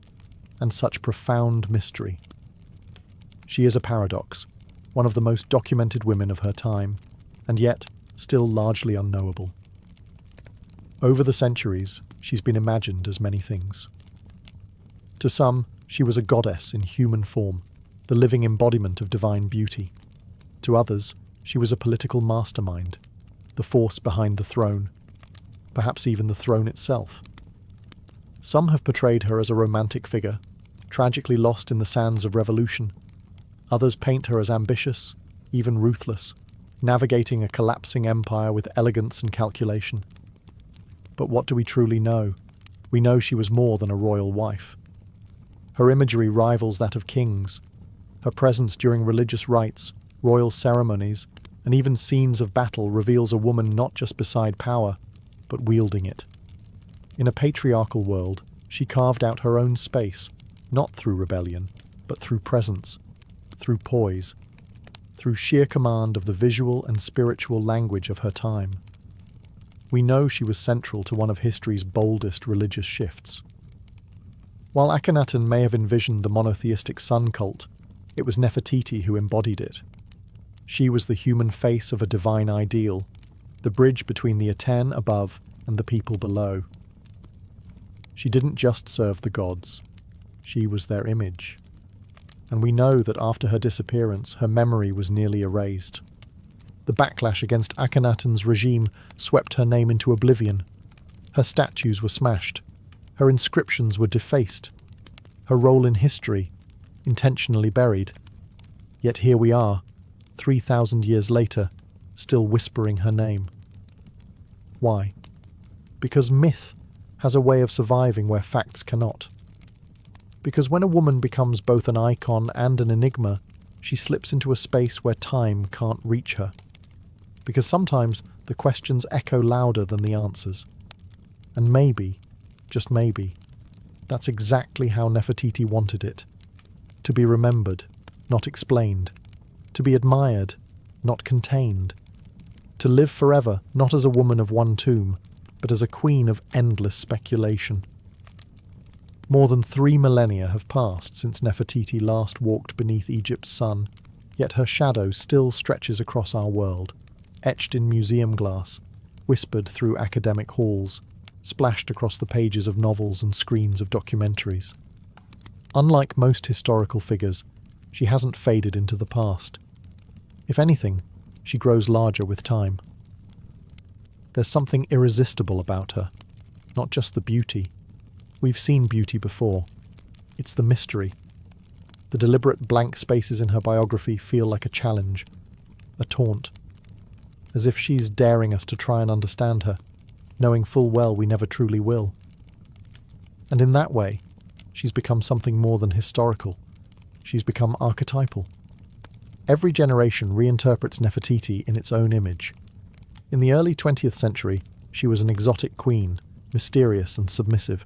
S1: and such profound mystery. She is a paradox, one of the most documented women of her time, and yet still largely unknowable. Over the centuries, she's been imagined as many things. To some, she was a goddess in human form, the living embodiment of divine beauty. To others, she was a political mastermind, the force behind the throne, perhaps even the throne itself. Some have portrayed her as a romantic figure, tragically lost in the sands of revolution. Others paint her as ambitious, even ruthless, navigating a collapsing empire with elegance and calculation. But what do we truly know? We know she was more than a royal wife. Her imagery rivals that of kings. Her presence during religious rites, royal ceremonies, and even scenes of battle reveals a woman not just beside power, but wielding it. In a patriarchal world, she carved out her own space, not through rebellion, but through presence, through poise, through sheer command of the visual and spiritual language of her time. We know she was central to one of history's boldest religious shifts. While Akhenaten may have envisioned the monotheistic sun cult, it was Nefertiti who embodied it. She was the human face of a divine ideal, the bridge between the Aten above and the people below. She didn't just serve the gods, she was their image. And we know that after her disappearance, her memory was nearly erased. The backlash against Akhenaten's regime swept her name into oblivion. Her statues were smashed. Her inscriptions were defaced. Her role in history intentionally buried. Yet here we are, 3,000 years later, still whispering her name. Why? Because myth has a way of surviving where facts cannot. Because when a woman becomes both an icon and an enigma, she slips into a space where time can't reach her. Because sometimes the questions echo louder than the answers. And maybe, just maybe, that's exactly how Nefertiti wanted it. To be remembered, not explained. To be admired, not contained. To live forever, not as a woman of one tomb, but as a queen of endless speculation. More than 3 millennia have passed since Nefertiti last walked beneath Egypt's sun, yet her shadow still stretches across our world, etched in museum glass, whispered through academic halls, splashed across the pages of novels and screens of documentaries. Unlike most historical figures, she hasn't faded into the past. If anything, she grows larger with time. There's something irresistible about her, not just the beauty. We've seen beauty before. It's the mystery. The deliberate blank spaces in her biography feel like a challenge, a taunt, as if she's daring us to try and understand her, knowing full well we never truly will. And in that way, she's become something more than historical. She's become archetypal. Every generation reinterprets Nefertiti in its own image. In the early 20th century, she was an exotic queen, mysterious and submissive.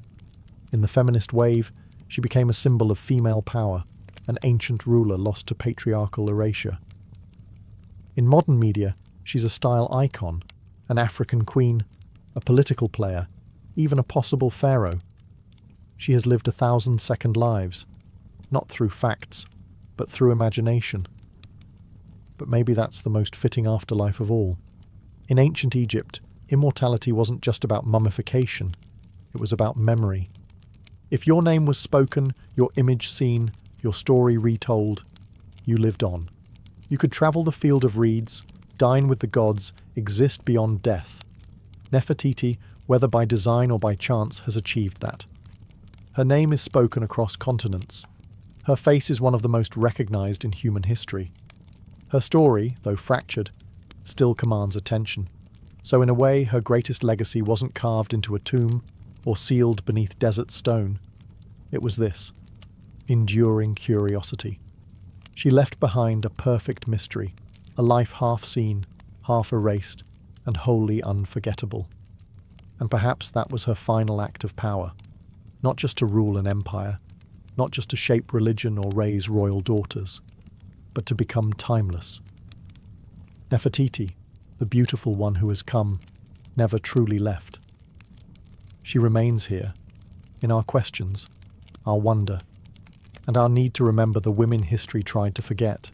S1: In the feminist wave, she became a symbol of female power, an ancient ruler lost to patriarchal erasure. In modern media, she's a style icon, an African queen, a political player, even a possible pharaoh. She has lived 1,000 second lives, not through facts, but through imagination. But maybe that's the most fitting afterlife of all. In ancient Egypt, immortality wasn't just about mummification, it was about memory. If your name was spoken, your image seen, your story retold, you lived on. You could travel the field of reeds, dine with the gods, exist beyond death. Nefertiti, whether by design or by chance, has achieved that. Her name is spoken across continents. Her face is one of the most recognized in human history. Her story, though fractured, still commands attention. So in a way, her greatest legacy wasn't carved into a tomb or sealed beneath desert stone. It was this: enduring curiosity. She left behind a perfect mystery, a life half seen, half erased, and wholly unforgettable. And perhaps that was her final act of power. Not just to rule an empire, not just to shape religion or raise royal daughters, but to become timeless. Nefertiti, the beautiful one who has come, never truly left. She remains here, in our questions, our wonder, and our need to remember the women history tried to forget.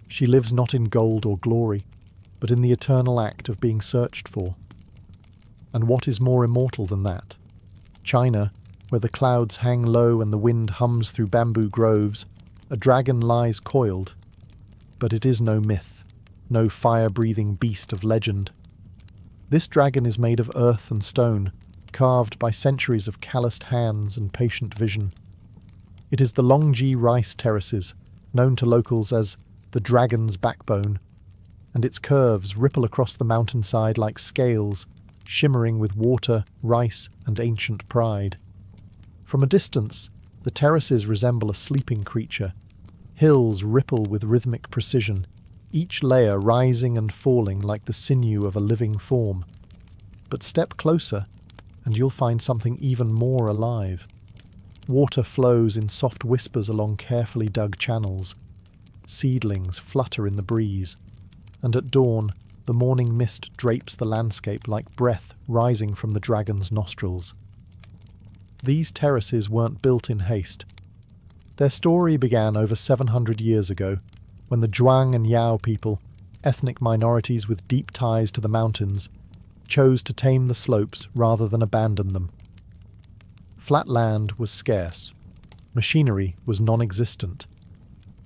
S1: She lives not in gold or glory, but in the eternal act of being searched for. And what is more immortal than that? China, where the clouds hang low and the wind hums through bamboo groves, a dragon lies coiled. But it is no myth, no fire-breathing beast of legend. This dragon is made of earth and stone, carved by centuries of calloused hands and patient vision. It is the Longji rice terraces, known to locals as the dragon's backbone, and its curves ripple across the mountainside like scales, shimmering with water, rice, and ancient pride. From a distance, the terraces resemble a sleeping creature. Hills ripple with rhythmic precision, each layer rising and falling like the sinew of a living form. But step closer, and you'll find something even more alive. Water flows in soft whispers along carefully dug channels. Seedlings flutter in the breeze, and at dawn, the morning mist drapes the landscape like breath rising from the dragon's nostrils. These terraces weren't built in haste. Their story began over 700 years ago, when the Zhuang and Yao people, ethnic minorities with deep ties to the mountains, chose to tame the slopes rather than abandon them. Flat land was scarce. Machinery was non-existent.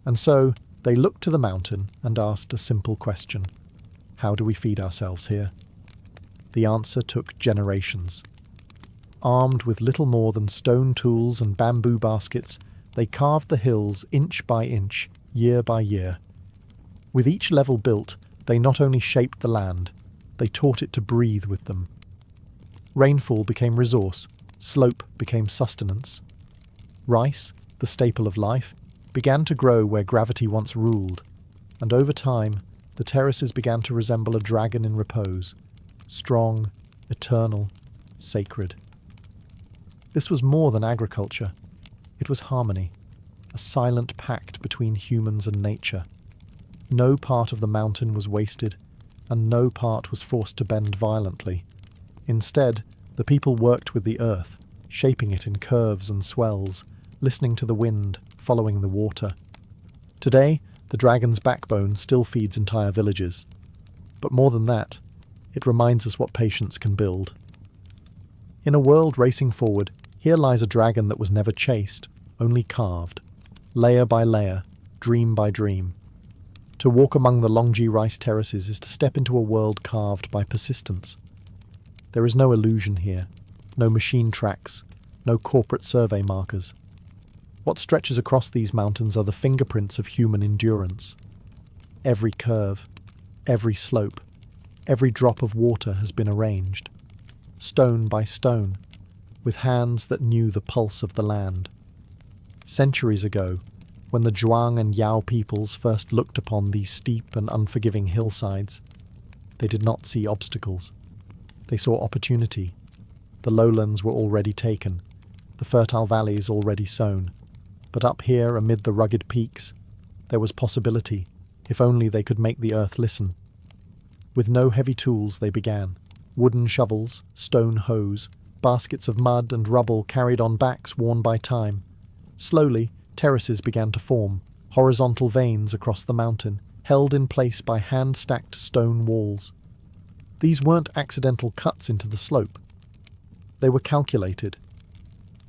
S1: And so they looked to the mountain and asked a simple question: how do we feed ourselves here? The answer took generations. Armed with little more than stone tools and bamboo baskets, they carved the hills inch by inch, year by year. With each level built, they not only shaped the land, they taught it to breathe with them. Rainfall became resource, slope became sustenance. Rice, the staple of life, began to grow where gravity once ruled, and over time, the terraces began to resemble a dragon in repose, strong, eternal, sacred. This was more than agriculture. It was harmony, a silent pact between humans and nature. No part of the mountain was wasted, and no part was forced to bend violently. Instead, the people worked with the earth, shaping it in curves and swells, listening to the wind, following the water. Today, the dragon's backbone still feeds entire villages. But more than that, it reminds us what patience can build. In a world racing forward, here lies a dragon that was never chased, only carved, layer by layer, dream by dream. To walk among the Longji rice terraces is to step into a world carved by persistence. There is no illusion here, no machine tracks, no corporate survey markers. What stretches across these mountains are the fingerprints of human endurance. Every curve, every slope, every drop of water has been arranged, stone by stone, with hands that knew the pulse of the land. Centuries ago, when the Zhuang and Yao peoples first looked upon these steep and unforgiving hillsides, they did not see obstacles. They saw opportunity. The lowlands were already taken, the fertile valleys already sown. But up here, amid the rugged peaks, there was possibility, if only they could make the earth listen. With no heavy tools they began. Wooden shovels, stone hoes, baskets of mud and rubble carried on backs worn by time. Slowly, terraces began to form, horizontal veins across the mountain, held in place by hand-stacked stone walls. These weren't accidental cuts into the slope. They were calculated.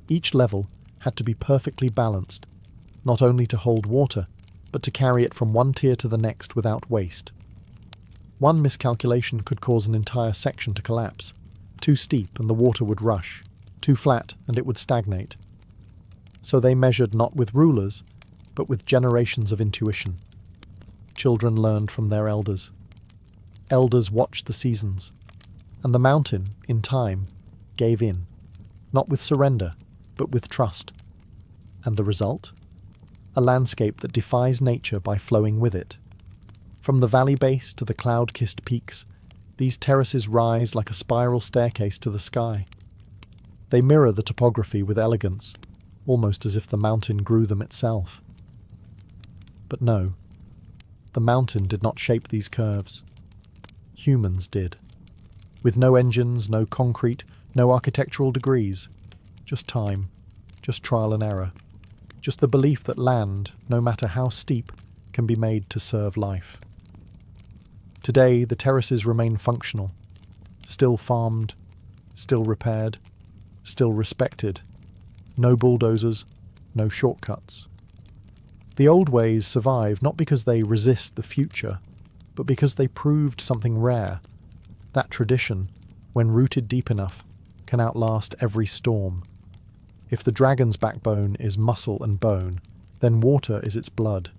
S1: Each level had to be perfectly balanced, not only to hold water, but to carry it from one tier to the next without waste. One miscalculation could cause an entire section to collapse. Too steep and the water would rush, too flat and it would stagnate. So they measured not with rulers, but with generations of intuition. Children learned from their elders. Elders watched the seasons, and the mountain, in time, gave in, not with surrender, but with trust. And the result? A landscape that defies nature by flowing with it. From the valley base to the cloud-kissed peaks, these terraces rise like a spiral staircase to the sky. They mirror the topography with elegance, almost as if the mountain grew them itself. But no, the mountain did not shape these curves. Humans did. With no engines, no concrete, no architectural degrees. Just time, just trial and error. Just the belief that land, no matter how steep, can be made to serve life. Today, the terraces remain functional, still farmed, still repaired, still respected. No bulldozers, no shortcuts. The old ways survive not because they resist the future, but because they proved something rare. That tradition, when rooted deep enough, can outlast every storm. If the dragon's backbone is muscle and bone, then water is its blood.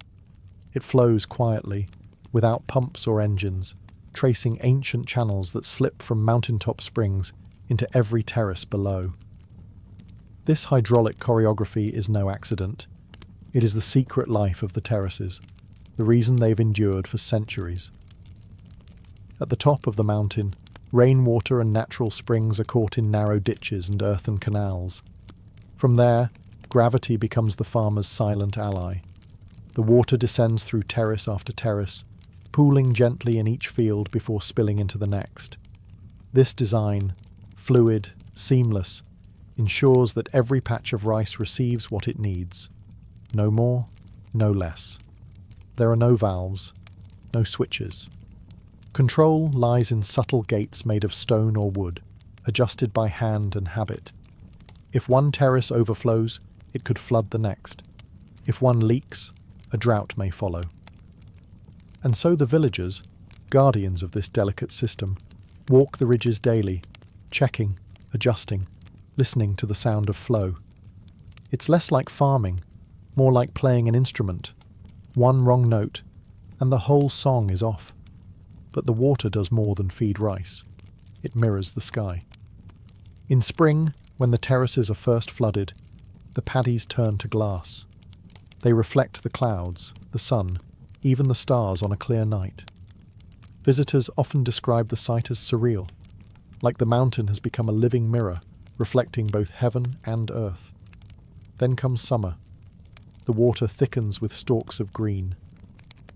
S1: It flows quietly, without pumps or engines, tracing ancient channels that slip from mountaintop springs into every terrace below. This hydraulic choreography is no accident. It is the secret life of the terraces, the reason they've endured for centuries. At the top of the mountain, rainwater and natural springs are caught in narrow ditches and earthen canals. From there, gravity becomes the farmer's silent ally. The water descends through terrace after terrace, pooling gently in each field before spilling into the next. This design, fluid, seamless, ensures that every patch of rice receives what it needs. No more, no less. There are no valves, no switches. Control lies in subtle gates made of stone or wood, adjusted by hand and habit. If one terrace overflows, it could flood the next. If one leaks, a drought may follow. And so the villagers, guardians of this delicate system, walk the ridges daily, checking, adjusting, listening to the sound of flow. It's less like farming, more like playing an instrument. One wrong note, and the whole song is off. But the water does more than feed rice. It mirrors the sky. In spring, when the terraces are first flooded, the paddies turn to glass. They reflect the clouds, the sun, even the stars on a clear night. Visitors often describe the sight as surreal, like the mountain has become a living mirror, reflecting both heaven and earth. Then comes summer. The water thickens with stalks of green.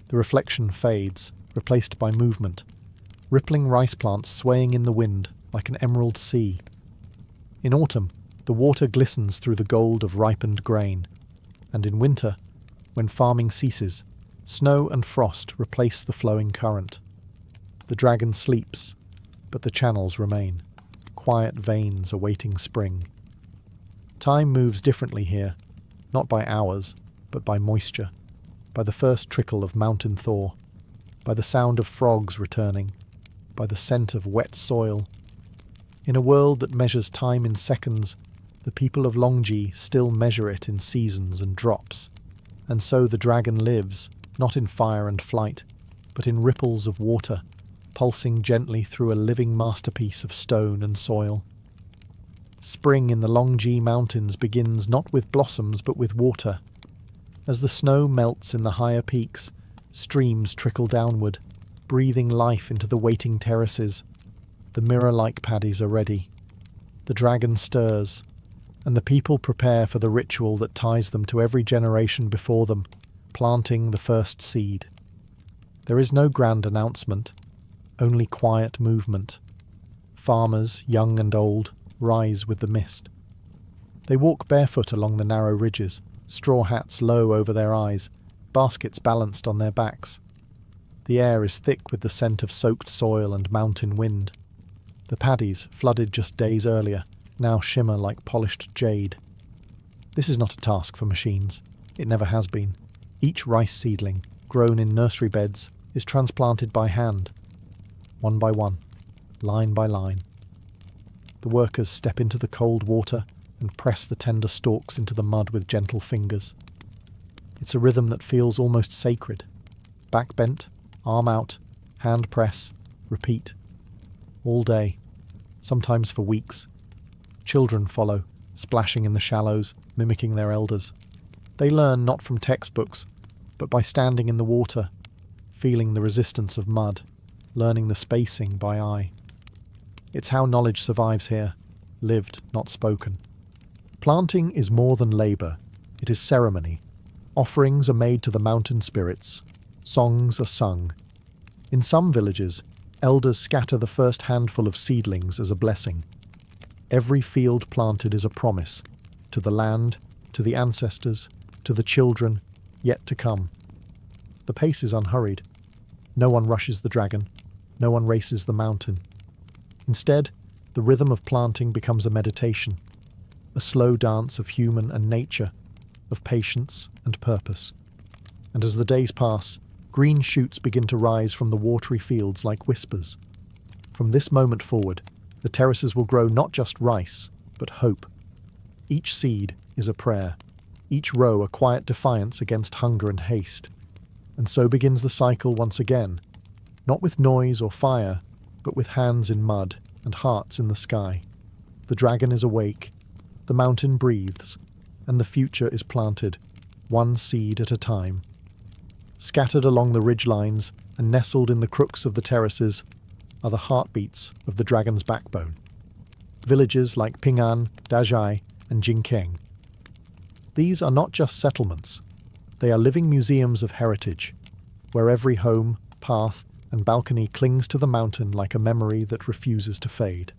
S1: The reflection fades, replaced by movement, rippling rice plants swaying in the wind like an emerald sea. In autumn, the water glistens through the gold of ripened grain, and in winter, when farming ceases, snow and frost replace the flowing current. The dragon sleeps, but the channels remain, quiet veins awaiting spring. Time moves differently here, not by hours, but by moisture, by the first trickle of mountain thaw, by the sound of frogs returning, by the scent of wet soil. In a world that measures time in seconds, the the people of Longji still measure it in seasons and drops. And so the dragon lives, not in fire and flight, but in ripples of water, pulsing gently through a living masterpiece of stone and soil. Spring in the Longji Mountains begins not with blossoms but with water. As the snow melts in the higher peaks, streams trickle downward, breathing life into the waiting terraces. The mirror-like paddies are ready. The dragon stirs, and the people prepare for the ritual that ties them to every generation before them, planting the first seed. There is no grand announcement, only quiet movement. Farmers, young and old, rise with the mist. They walk barefoot along the narrow ridges, straw hats low over their eyes, baskets balanced on their backs. The air is thick with the scent of soaked soil and mountain wind. The paddies, flooded just days earlier, now shimmer like polished jade. This is not a task for machines. It never has been. Each rice seedling, grown in nursery beds, is transplanted by hand, one by one, line by line. The workers step into the cold water and press the tender stalks into the mud with gentle fingers. It's a rhythm that feels almost sacred. Back bent, arm out, hand press, repeat. All day, sometimes for weeks. Children follow, splashing in the shallows, mimicking their elders. They learn not from textbooks, but by standing in the water, feeling the resistance of mud, learning the spacing by eye. It's how knowledge survives here, lived, not spoken. Planting is more than labour, it is ceremony. Offerings are made to the mountain spirits, songs are sung. In some villages, elders scatter the first handful of seedlings as a blessing. Every field planted is a promise, to the land, to the ancestors, to the children, yet to come. The pace is unhurried. No one rushes the dragon, no one races the mountain. Instead, the rhythm of planting becomes a meditation, a slow dance of human and nature, of patience and purpose. And as the days pass, green shoots begin to rise from the watery fields like whispers. From this moment forward, the terraces will grow not just rice, but hope. Each seed is a prayer, each row a quiet defiance against hunger and haste. And so begins the cycle once again, not with noise or fire, but with hands in mud and hearts in the sky. The dragon is awake, the mountain breathes, and the future is planted, one seed at a time. Scattered along the ridgelines and nestled in the crooks of the terraces are the heartbeats of the dragon's backbone. Villages like Ping'an, Dazhai, and Jingkeng. These are not just settlements. They are living museums of heritage, where every home, path, and balcony clings to the mountain like a memory that refuses to fade.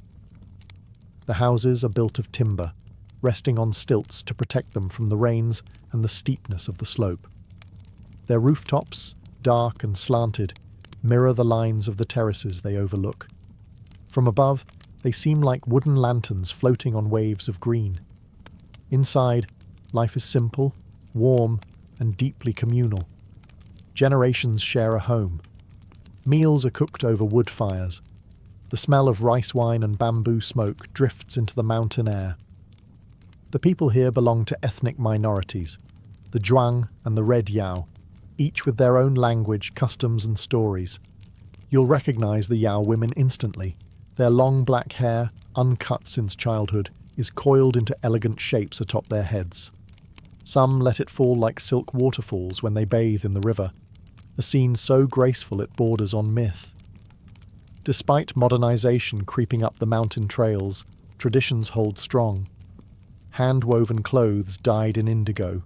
S1: The houses are built of timber, resting on stilts to protect them from the rains and the steepness of the slope. Their rooftops, dark and slanted, mirror the lines of the terraces they overlook. From above, they seem like wooden lanterns floating on waves of green. Inside, life is simple, warm, and deeply communal. Generations share a home. Meals are cooked over wood fires. The smell of rice wine and bamboo smoke drifts into the mountain air. The people here belong to ethnic minorities, the Zhuang and the Red Yao, each with their own language, customs and stories. You'll recognize the Yao women instantly. Their long black hair, uncut since childhood, is coiled into elegant shapes atop their heads. Some let it fall like silk waterfalls when they bathe in the river, a scene so graceful it borders on myth. Despite modernization creeping up the mountain trails, traditions hold strong. Hand-woven clothes dyed in indigo,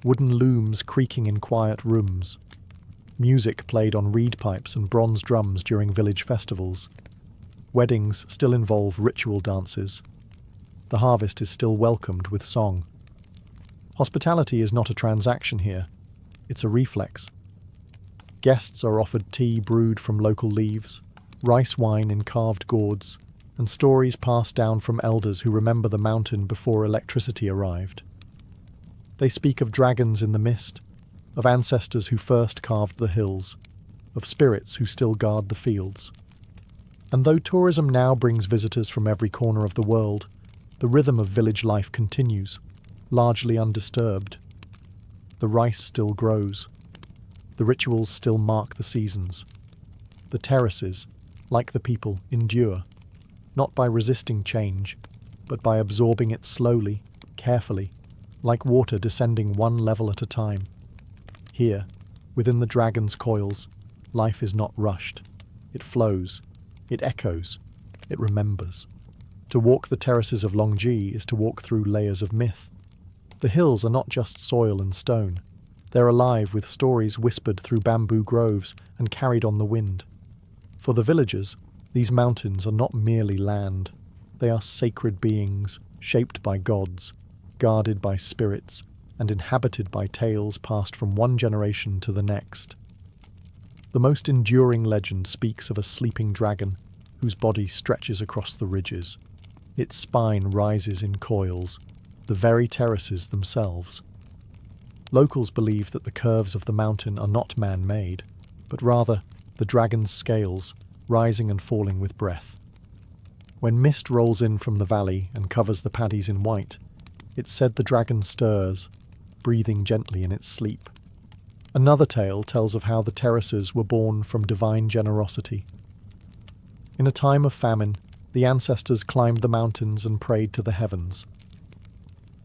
S1: wooden looms creaking in quiet rooms, music played on reed pipes and bronze drums during village festivals. Weddings still involve ritual dances. The harvest is still welcomed with song. Hospitality is not a transaction here, it's a reflex. Guests are offered tea brewed from local leaves, rice wine in carved gourds, and stories passed down from elders who remember the mountain before electricity arrived. They speak of dragons in the mist, of ancestors who first carved the hills, of spirits who still guard the fields. And though tourism now brings visitors from every corner of the world, The rhythm of village life continues, largely undisturbed. The rice still grows. The rituals still mark the seasons. The terraces, like the people, endure, not by resisting change, but by absorbing it slowly, carefully, like water descending one level at a time. Here, within the dragon's coils, life is not rushed. It flows, it echoes, it remembers. To walk the terraces of Longji is to walk through layers of myth. The hills are not just soil and stone. They're alive with stories whispered through bamboo groves and carried on the wind. For the villagers, these mountains are not merely land. They are sacred beings, shaped by gods, guarded by spirits, and inhabited by tales passed from one generation to the next. The most enduring legend speaks of a sleeping dragon whose body stretches across the ridges. Its spine rises in coils, the very terraces themselves. Locals believe that the curves of the mountain are not man-made, but rather the dragon's scales, rising and falling with breath. When mist rolls in from the valley and covers the paddies in white, it's said the dragon stirs, breathing gently in its sleep. Another tale tells of how the terraces were born from divine generosity. In a time of famine, the ancestors climbed the mountains and prayed to the heavens.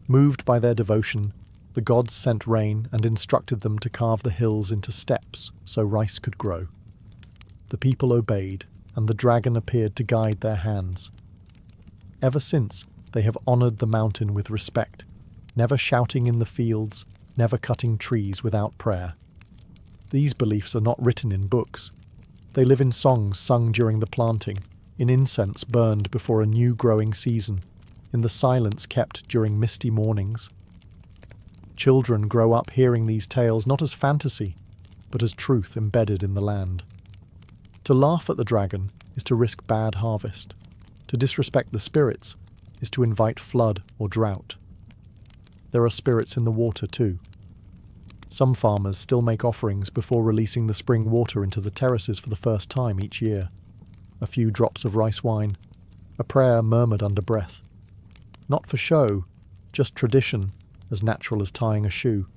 S1: Moved by their devotion, the gods sent rain and instructed them to carve the hills into steps so rice could grow. The people obeyed, and the dragon appeared to guide their hands. Ever since, they have honoured the mountain with respect, never shouting in the fields, never cutting trees without prayer. These beliefs are not written in books. They live in songs sung during the planting, in incense burned before a new growing season, in the silence kept during misty mornings. Children grow up hearing these tales not as fantasy, but as truth embedded in the land. To laugh at the dragon is to risk bad harvest. To disrespect the spirits is to invite flood or drought. There are spirits in the water too. Some farmers still make offerings before releasing the spring water into the terraces for the first time each year. A few drops of rice wine, a prayer murmured under breath. Not for show, just tradition, as natural as tying a shoe.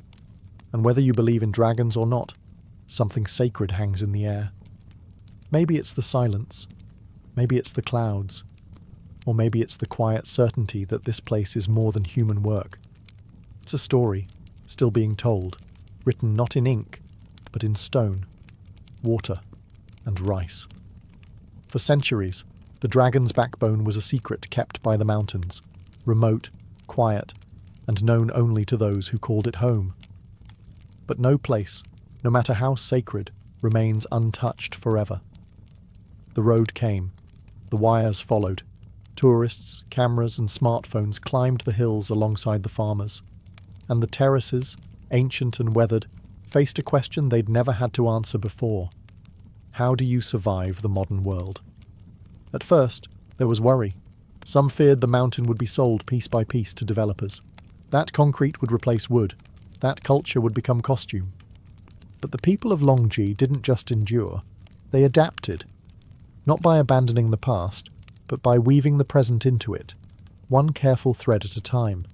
S1: And whether you believe in dragons or not, something sacred hangs in the air. Maybe it's the silence, maybe it's the clouds, or maybe it's the quiet certainty that this place is more than human work. It's a story, still being told, written not in ink, but in stone, water, and rice. For centuries, the dragon's backbone was a secret kept by the mountains, remote, quiet, and known only to those who called it home. But no place, no matter how sacred, remains untouched forever. The road came. The wires followed. Tourists, cameras, and smartphones climbed the hills alongside the farmers. And the terraces, ancient and weathered, faced a question they'd never had to answer before. How do you survive the modern world? At first, there was worry. Some feared the mountain would be sold piece by piece to developers. That concrete would replace wood. That culture would become costume. But the people of Longji didn't just endure. They adapted. Not by abandoning the past, but by weaving the present into it, one careful thread at a time.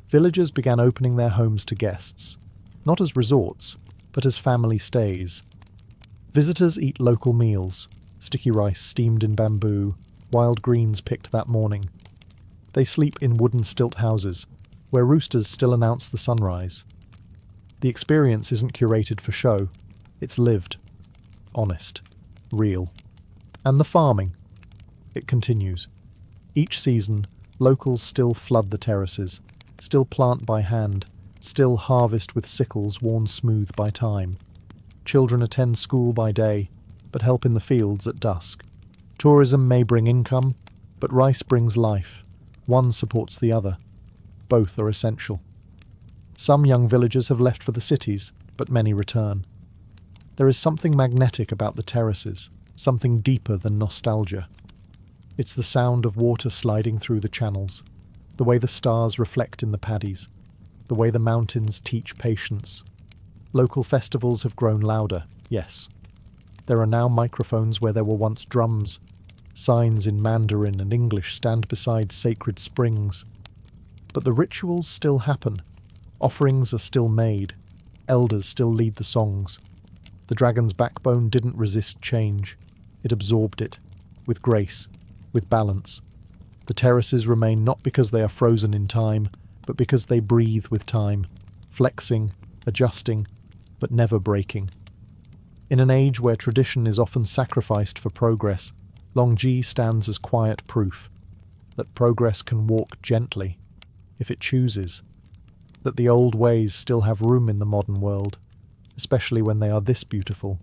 S1: Villagers began opening their homes to guests, not as resorts, but as family stays. Visitors eat local meals, sticky rice steamed in bamboo, wild greens picked that morning. They sleep in wooden stilt houses, where roosters still announce the sunrise. The experience isn't curated for show, it's lived, honest, real. And the farming. It continues. Each season, locals still flood the terraces, still plant by hand, still harvest with sickles worn smooth by time. Children attend school by day, but help in the fields at dusk. Tourism may bring income, but rice brings life. One supports the other. Both are essential. Some young villagers have left for the cities, but many return. There is something magnetic about the terraces, something deeper than nostalgia. It's the sound of water sliding through the channels, the way the stars reflect in the paddies, the way the mountains teach patience. Local festivals have grown louder, yes. There are now microphones where there were once drums, Signs in Mandarin and English stand beside sacred springs. But the rituals still happen. Offerings are still made. Elders still lead the songs. The dragon's backbone didn't resist change. It absorbed it, with grace, with balance. The terraces remain not because they are frozen in time, but because they breathe with time, flexing, adjusting, but never breaking. In an age where tradition is often sacrificed for progress, Longji stands as quiet proof that progress can walk gently, if it chooses, that the old ways still have room in the modern world, especially when they are this beautiful.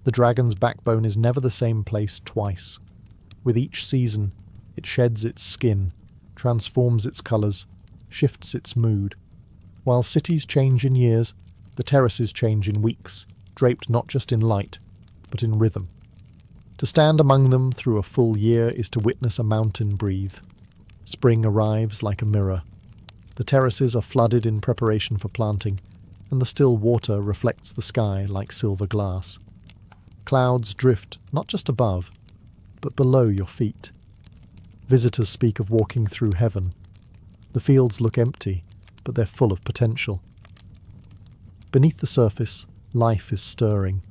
S1: The dragon's backbone is never the same place twice. With each season, it sheds its skin, transforms its colours, shifts its mood. While cities change in years, the terraces change in weeks, draped not just in light, but in rhythm. To stand among them through a full year is to witness a mountain breathe. Spring arrives like a mirror. The terraces are flooded in preparation for planting, and the still water reflects the sky like silver glass. Clouds drift not just above, but below your feet. Visitors speak of walking through heaven. The fields look empty, but they're full of potential. Beneath the surface, life is stirring.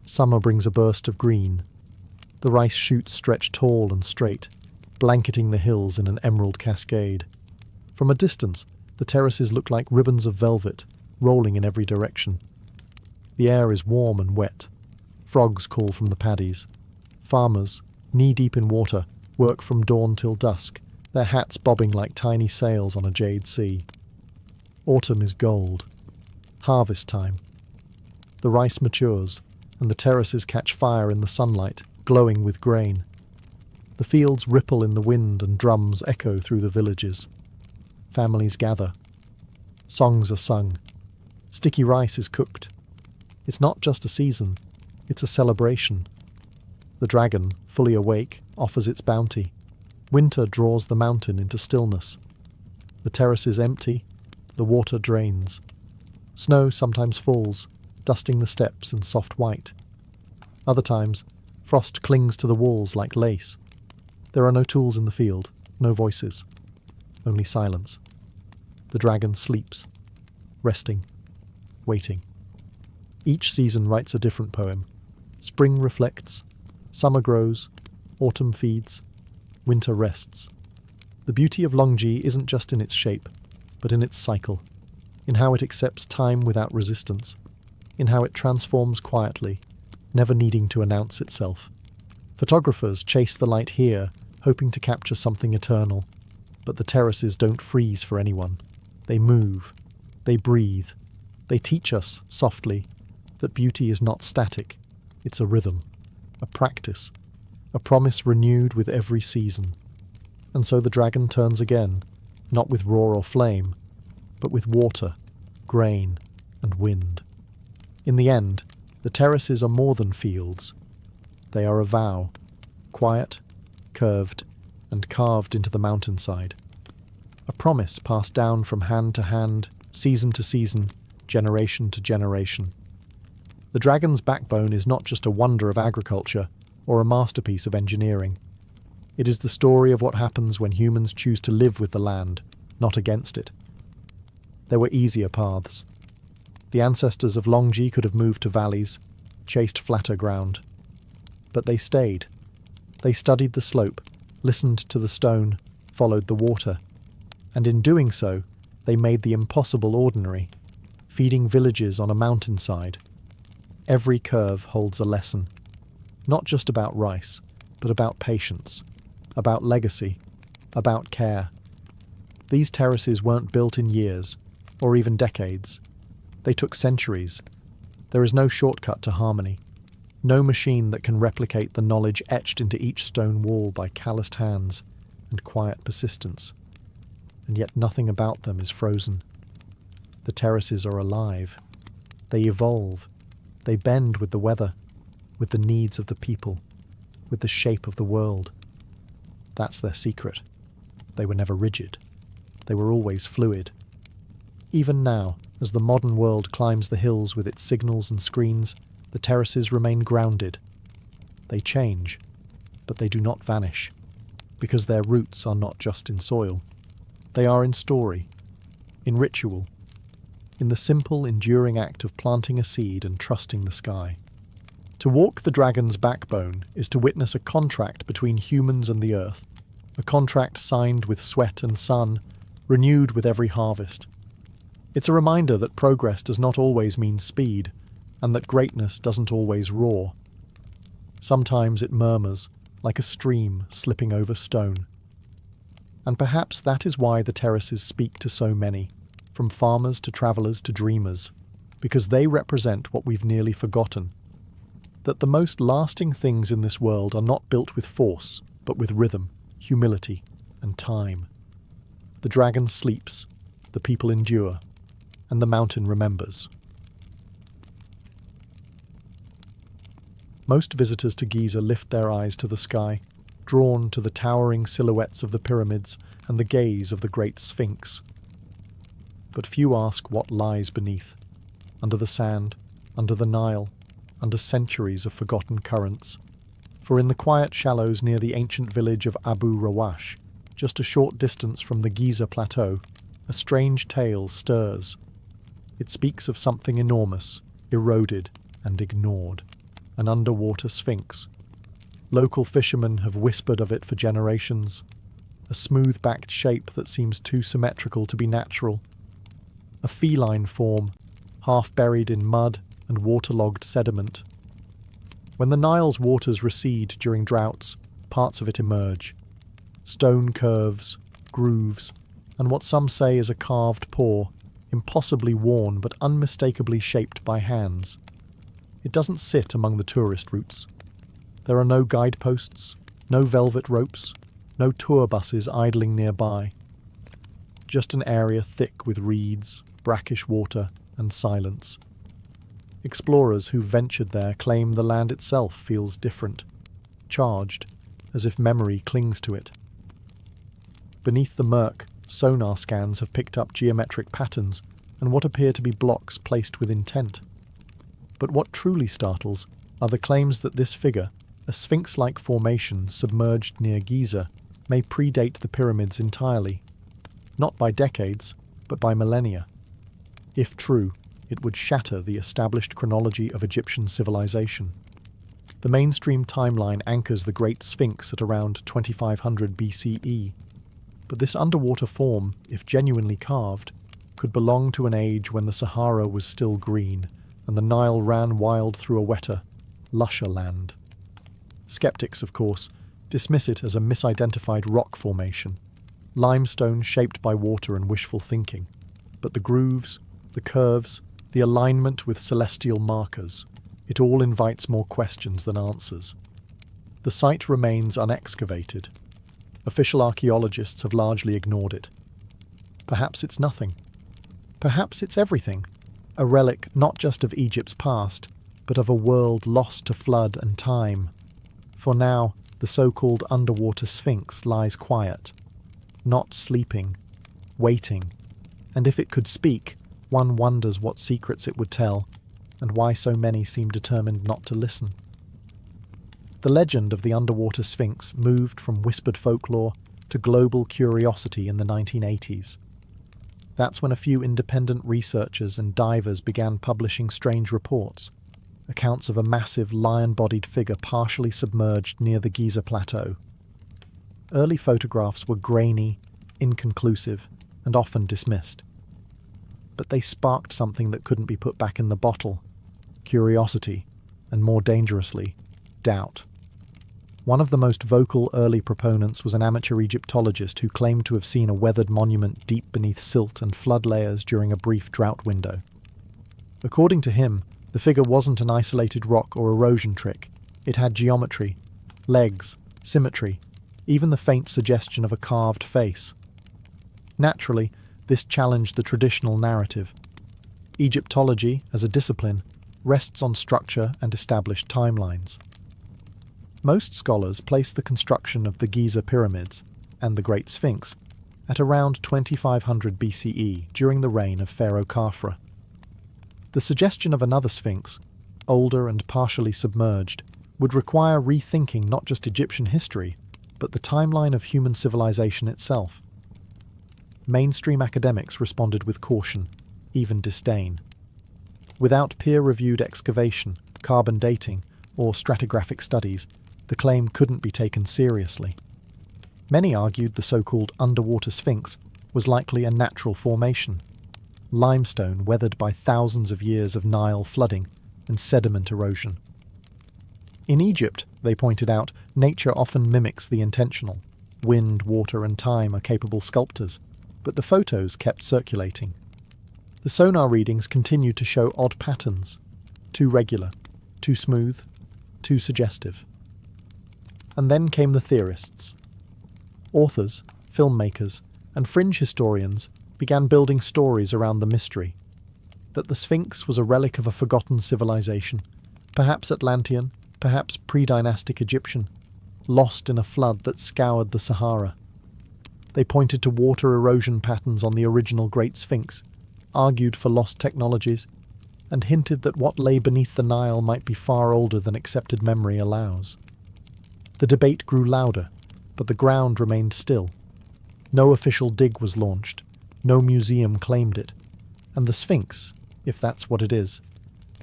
S1: Summer brings a burst of green. The rice shoots stretch tall and straight, blanketing the hills in an emerald cascade. From a distance, the terraces look like ribbons of velvet, rolling in every direction. The air is warm and wet. Frogs call from the paddies. Farmers, knee-deep in water, work from dawn till dusk, their hats bobbing like tiny sails on a jade sea. Autumn is gold. Harvest time. The rice matures, and the terraces catch fire in the sunlight, glowing with grain. The fields ripple in the wind and drums echo through the villages. Families gather. Songs are sung. Sticky rice is cooked. It's not just a season, it's a celebration. The dragon, fully awake, offers its bounty. Winter draws the mountain into stillness. The terrace is empty, the water drains. Snow sometimes falls, dusting the steps in soft white. Other times, frost clings to the walls like lace. There are no tools in the field, no voices, only silence. The dragon sleeps, resting, waiting. Each season writes a different poem. Spring reflects, summer grows, autumn feeds, winter rests. The beauty of Longji isn't just in its shape, but in its cycle, in how it accepts time without resistance, in how it transforms quietly, never needing to announce itself. Photographers chase the light here, hoping to capture something eternal, but the terraces don't freeze for anyone. They move, they breathe, they teach us, softly, that beauty is not static, it's a rhythm, a practice, a promise renewed with every season. And so the dragon turns again, not with roar or flame, but with water, grain, and wind. In the end, the terraces are more than fields. They are a vow, quiet, curved, and carved into the mountainside. A promise passed down from hand to hand, season to season, generation to generation. The dragon's backbone is not just a wonder of agriculture or a masterpiece of engineering. It is the story of what happens when humans choose to live with the land, not against it. There were easier paths. The ancestors of Longji could have moved to valleys, chased flatter ground. But they stayed. They studied the slope, listened to the stone, followed the water. And in doing so, they made the impossible ordinary, feeding villages on a mountainside. Every curve holds a lesson, not just about rice, but about patience, about legacy, about care. These terraces weren't built in years, or even decades. They took centuries. There is no shortcut to harmony, no machine that can replicate the knowledge etched into each stone wall by calloused hands and quiet persistence. And yet nothing about them is frozen. The terraces are alive. They evolve. They bend with the weather, with the needs of the people, with the shape of the world. That's their secret. They were never rigid. They were always fluid. Even now, as the modern world climbs the hills with its signals and screens, the terraces remain grounded. They change, but they do not vanish, because their roots are not just in soil. They are in story, in ritual, in the simple, enduring act of planting a seed and trusting the sky. To walk the dragon's backbone is to witness a contract between humans and the earth, a contract signed with sweat and sun, renewed with every harvest. It's a reminder that progress does not always mean speed, and that greatness doesn't always roar. Sometimes it murmurs, like a stream slipping over stone. And perhaps that is why the terraces speak to so many, from farmers to travellers to dreamers, because they represent what we've nearly forgotten. That the most lasting things in this world are not built with force, but with rhythm, humility, and time. The dragon sleeps, the people endure, and the mountain remembers. Most visitors to Giza lift their eyes to the sky, drawn to the towering silhouettes of the pyramids and the gaze of the great Sphinx. But few ask what lies beneath, under the sand, under the Nile, under centuries of forgotten currents. For in the quiet shallows near the ancient village of Abu Rawash, just a short distance from the Giza plateau, a strange tale stirs. It speaks of something enormous, eroded and ignored, an underwater sphinx. Local fishermen have whispered of it for generations, a smooth-backed shape that seems too symmetrical to be natural, a feline form, half buried in mud and waterlogged sediment. When the Nile's waters recede during droughts, parts of it emerge. Stone curves, grooves, and what some say is a carved paw, impossibly worn but unmistakably shaped by hands. It doesn't sit among the tourist routes. There are no guideposts, no velvet ropes, no tour buses idling nearby. Just an area thick with reeds, brackish water, and silence. Explorers who ventured there claim the land itself feels different, charged, as if memory clings to it. Beneath the murk, sonar scans have picked up geometric patterns and what appear to be blocks placed with intent. But what truly startles are the claims that this figure, a sphinx-like formation submerged near Giza, may predate the pyramids entirely, not by decades, but by millennia. If true, it would shatter the established chronology of Egyptian civilization. The mainstream timeline anchors the Great Sphinx at around 2500 BCE, but this underwater form, if genuinely carved, could belong to an age when the Sahara was still green and the Nile ran wild through a wetter, lusher land. Skeptics, of course, dismiss it as a misidentified rock formation, limestone shaped by water and wishful thinking, but the grooves, the curves, the alignment with celestial markers, it all invites more questions than answers. The site remains unexcavated. Official archaeologists have largely ignored it. Perhaps it's nothing. Perhaps it's everything, a relic not just of Egypt's past, but of a world lost to flood and time. For now, the so-called underwater Sphinx lies quiet, not sleeping, waiting, and if it could speak, one wonders what secrets it would tell, and why so many seem determined not to listen. The legend of the underwater Sphinx moved from whispered folklore to global curiosity in the 1980s. That's when a few independent researchers and divers began publishing strange reports, accounts of a massive lion-bodied figure partially submerged near the Giza plateau. Early photographs were grainy, inconclusive, and often dismissed. But they sparked something that couldn't be put back in the bottle: curiosity, and more dangerously, doubt. One of the most vocal early proponents was an amateur Egyptologist who claimed to have seen a weathered monument deep beneath silt and flood layers during a brief drought window. According to him, the figure wasn't an isolated rock or erosion trick. It had geometry, legs, symmetry, even the faint suggestion of a carved face. Naturally, this challenged the traditional narrative. Egyptology, as a discipline, rests on structure and established timelines. Most scholars place the construction of the Giza pyramids and the Great Sphinx at around 2500 BCE during the reign of Pharaoh Khafra. The suggestion of another Sphinx, older and partially submerged, would require rethinking not just Egyptian history, but the timeline of human civilization itself. Mainstream academics responded with caution, even disdain. Without peer-reviewed excavation, carbon dating, or stratigraphic studies, the claim couldn't be taken seriously. Many argued the so-called Underwater Sphinx was likely a natural formation, limestone weathered by thousands of years of Nile flooding and sediment erosion. In Egypt, they pointed out, nature often mimics the intentional. Wind, water, and time are capable sculptors, but the photos kept circulating. The sonar readings continued to show odd patterns, too regular, too smooth, too suggestive. And then came the theorists. Authors, filmmakers, and fringe historians began building stories around the mystery. That the Sphinx was a relic of a forgotten civilization, perhaps Atlantean, perhaps pre-dynastic Egyptian, lost in a flood that scoured the Sahara. They pointed to water erosion patterns on the original Great Sphinx, argued for lost technologies, and hinted that what lay beneath the Nile might be far older than accepted memory allows. The debate grew louder, but the ground remained still. No official dig was launched, no museum claimed it, and the Sphinx, if that's what it is,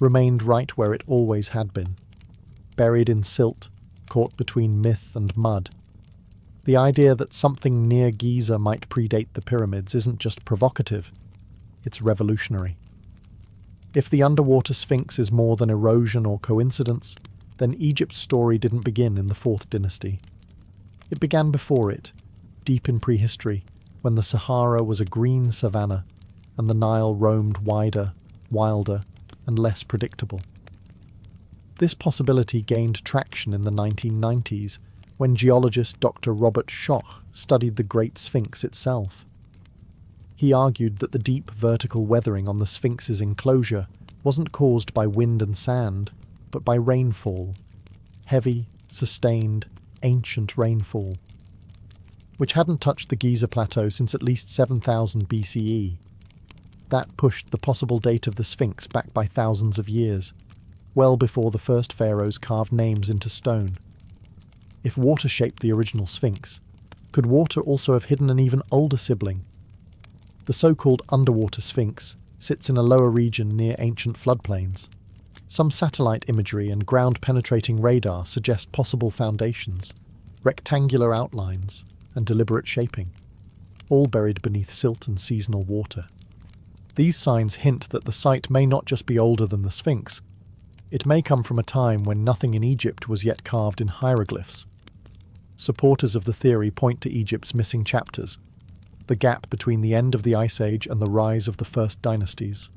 S1: remained right where it always had been. Buried in silt, caught between myth and mud. The idea that something near Giza might predate the pyramids isn't just provocative, it's revolutionary. If the underwater Sphinx is more than erosion or coincidence, then Egypt's story didn't begin in the 4th dynasty. It began before it, deep in prehistory, when the Sahara was a green savanna and the Nile roamed wider, wilder, and less predictable. This possibility gained traction in the 1990s when geologist Dr. Robert Schoch studied the Great Sphinx itself. He argued that the deep vertical weathering on the Sphinx's enclosure wasn't caused by wind and sand, but by rainfall. Heavy, sustained, ancient rainfall, which hadn't touched the Giza Plateau since at least 7000 BCE. That pushed the possible date of the Sphinx back by thousands of years, well before the first pharaohs carved names into stone. If water shaped the original Sphinx, could water also have hidden an even older sibling? The so-called Underwater Sphinx sits in a lower region near ancient floodplains. Some satellite imagery and ground-penetrating radar suggest possible foundations, rectangular outlines, and deliberate shaping, all buried beneath silt and seasonal water. These signs hint that the site may not just be older than the Sphinx. It may come from a time when nothing in Egypt was yet carved in hieroglyphs. Supporters of the theory point to Egypt's missing chapters, the gap between the end of the Ice Age and the rise of the first dynasties.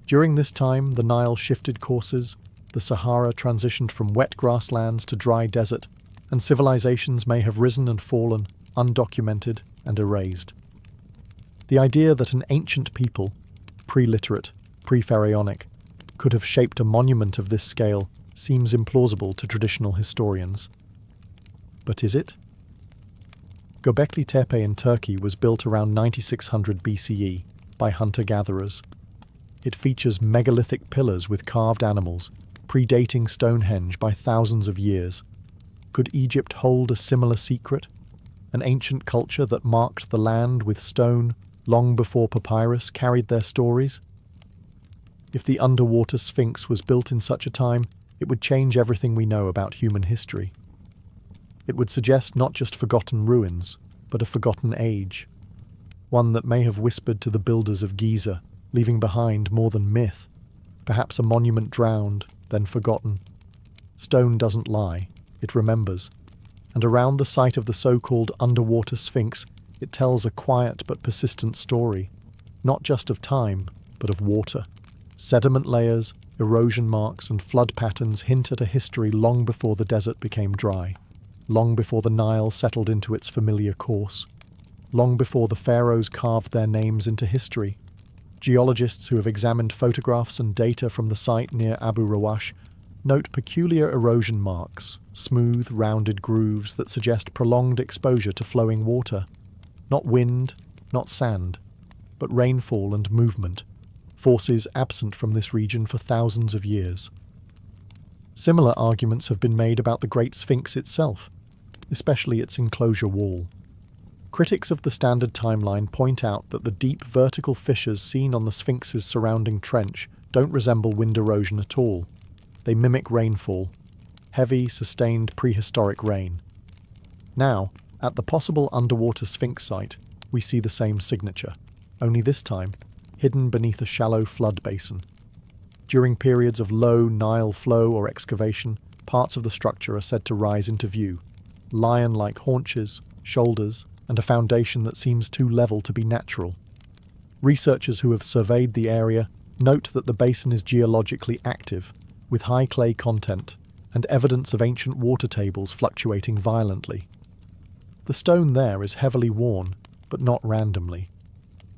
S1: During this time, the Nile shifted courses, the Sahara transitioned from wet grasslands to dry desert, and civilizations may have risen and fallen, undocumented and erased. The idea that an ancient people, pre-literate, pre-pharaonic, could have shaped a monument of this scale seems implausible to traditional historians. But is it? Göbekli Tepe in Turkey was built around 9600 BCE by hunter-gatherers. It features megalithic pillars with carved animals, predating Stonehenge by thousands of years. Could Egypt hold a similar secret? An ancient culture that marked the land with stone long before papyrus carried their stories? If the underwater Sphinx was built in such a time, it would change everything we know about human history. It would suggest not just forgotten ruins, but a forgotten age. One that may have whispered to the builders of Giza, leaving behind more than myth, perhaps a monument drowned, then forgotten. Stone doesn't lie, it remembers. And around the site of the so-called underwater Sphinx, it tells a quiet but persistent story, not just of time, but of water. Sediment layers, erosion marks, and flood patterns hint at a history long before the desert became dry, long before the Nile settled into its familiar course, long before the pharaohs carved their names into history. Geologists who have examined photographs and data from the site near Abu Rawash note peculiar erosion marks, smooth, rounded grooves that suggest prolonged exposure to flowing water. Not wind, not sand, but rainfall and movement, forces absent from this region for thousands of years. Similar arguments have been made about the Great Sphinx itself, especially its enclosure wall. Critics of the standard timeline point out that the deep vertical fissures seen on the Sphinx's surrounding trench don't resemble wind erosion at all. They mimic rainfall, heavy, sustained prehistoric rain. Now, at the possible Underwater Sphinx site, we see the same signature, only this time hidden beneath a shallow flood basin. During periods of low Nile flow or excavation, parts of the structure are said to rise into view, lion-like haunches, shoulders, and a foundation that seems too level to be natural. Researchers who have surveyed the area note that the basin is geologically active, with high clay content and evidence of ancient water tables fluctuating violently. The stone there is heavily worn, but not randomly.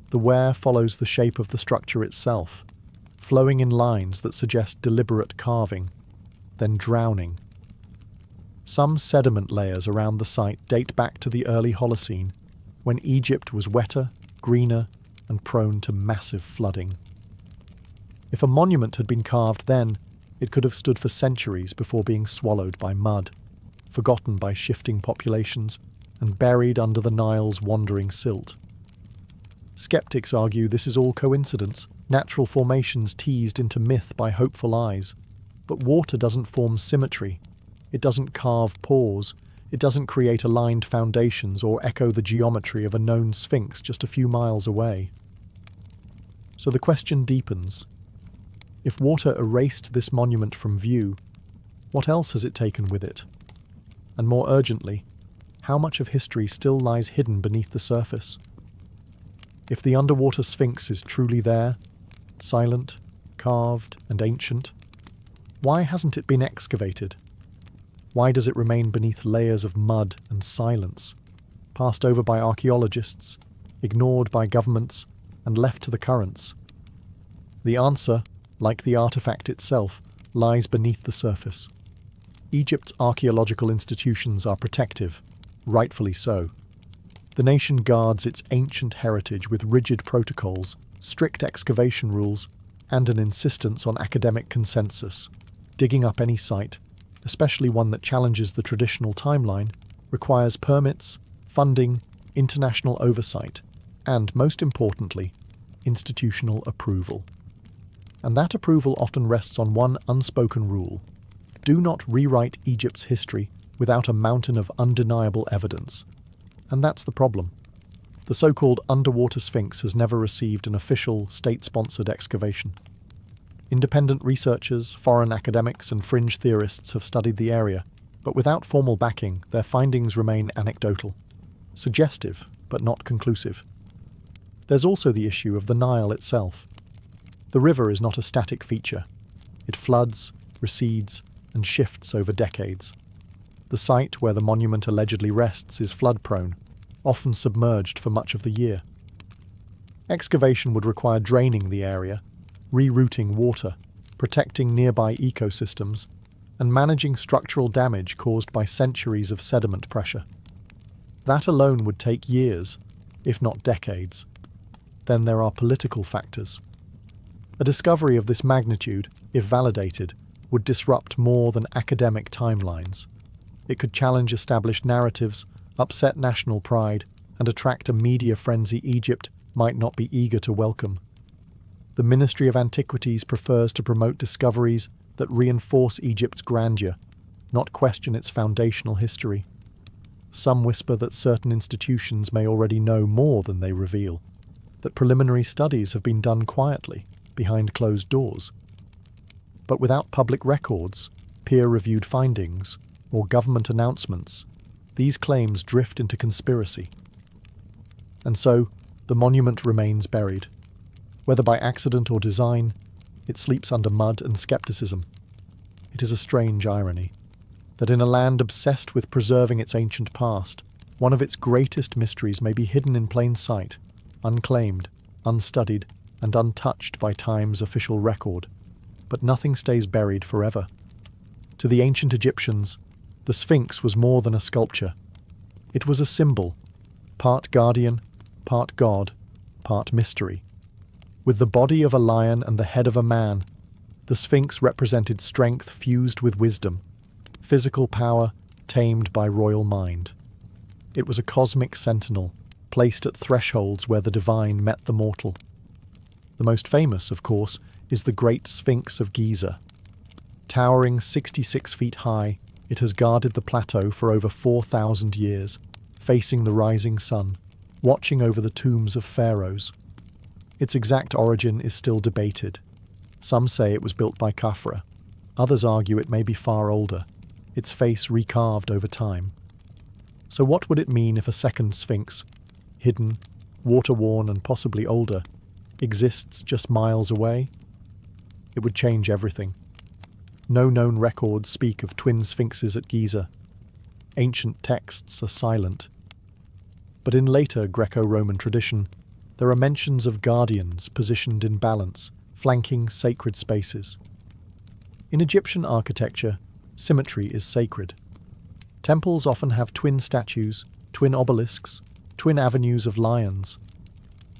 S1: The wear follows the shape of the structure itself, flowing in lines that suggest deliberate carving, then drowning. Some sediment layers around the site date back to the early Holocene, when Egypt was wetter, greener, and prone to massive flooding. If a monument had been carved then, it could have stood for centuries before being swallowed by mud, forgotten by shifting populations, and buried under the Nile's wandering silt. Skeptics argue this is all coincidence, natural formations teased into myth by hopeful eyes. But water doesn't form symmetry. It doesn't carve pores. It doesn't create aligned foundations or echo the geometry of a known sphinx just a few miles away. So the question deepens. If water erased this monument from view, what else has it taken with it? And more urgently, how much of history still lies hidden beneath the surface? If the Underwater Sphinx is truly there, silent, carved, and ancient, why hasn't it been excavated? Why does it remain beneath layers of mud and silence, passed over by archaeologists, ignored by governments, and left to the currents? The answer, like the artifact itself, lies beneath the surface. Egypt's archaeological institutions are protective, rightfully so. The nation guards its ancient heritage with rigid protocols, strict excavation rules, and an insistence on academic consensus. Digging up any site, especially one that challenges the traditional timeline, requires permits, funding, international oversight, and, most importantly, institutional approval. And that approval often rests on one unspoken rule: do not rewrite Egypt's history without a mountain of undeniable evidence. And that's the problem. The so-called Underwater Sphinx has never received an official, state-sponsored excavation. Independent researchers, foreign academics, and fringe theorists have studied the area, but without formal backing, their findings remain anecdotal, suggestive, but not conclusive. There's also the issue of the Nile itself. The river is not a static feature. It floods, recedes, and shifts over decades. The site where the monument allegedly rests is flood-prone, often submerged for much of the year. Excavation would require draining the area, rerouting water, protecting nearby ecosystems, and managing structural damage caused by centuries of sediment pressure. That alone would take years, if not decades. Then there are political factors. A discovery of this magnitude, if validated, would disrupt more than academic timelines. It could challenge established narratives, upset national pride, and attract a media frenzy Egypt might not be eager to welcome. The Ministry of Antiquities prefers to promote discoveries that reinforce Egypt's grandeur, not question its foundational history. Some whisper that certain institutions may already know more than they reveal, that preliminary studies have been done quietly, behind closed doors. But without public records, peer-reviewed findings, or government announcements, these claims drift into conspiracy. And so, the monument remains buried. Whether by accident or design, it sleeps under mud and skepticism. It is a strange irony that in a land obsessed with preserving its ancient past, one of its greatest mysteries may be hidden in plain sight, unclaimed, unstudied, and untouched by time's official record. But nothing stays buried forever. To the ancient Egyptians, the Sphinx was more than a sculpture. It was a symbol, part guardian, part god, part mystery. With the body of a lion and the head of a man, The Sphinx represented strength fused with wisdom, physical power tamed by royal mind. It was a cosmic sentinel, placed at thresholds where the divine met the mortal. The most famous, of course, is the Great Sphinx of Giza. Towering 66 feet high, it has guarded the plateau for over 4,000 years, facing the rising sun, watching over the tombs of pharaohs. Its exact origin is still debated. Some say it was built by Khafra. Others argue it may be far older, its face recarved over time. So what would it mean if a second Sphinx, hidden, water-worn and possibly older, exists just miles away? It would change everything. No known records speak of twin sphinxes at Giza. Ancient texts are silent. But in later Greco-Roman tradition, there are mentions of guardians positioned in balance, flanking sacred spaces. In Egyptian architecture, symmetry is sacred. Temples often have twin statues, twin obelisks, twin avenues of lions.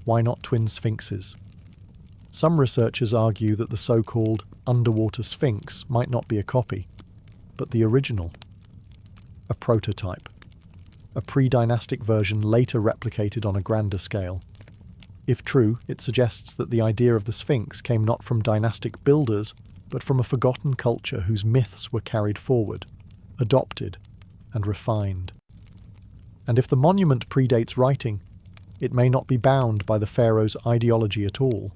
S1: Why not twin sphinxes? Some researchers argue that the so-called Underwater Sphinx might not be a copy, but the original. A prototype. A pre-dynastic version later replicated on a grander scale. If true, it suggests that the idea of the Sphinx came not from dynastic builders, but from a forgotten culture whose myths were carried forward, adopted, and refined. And if the monument predates writing, it may not be bound by the pharaoh's ideology at all.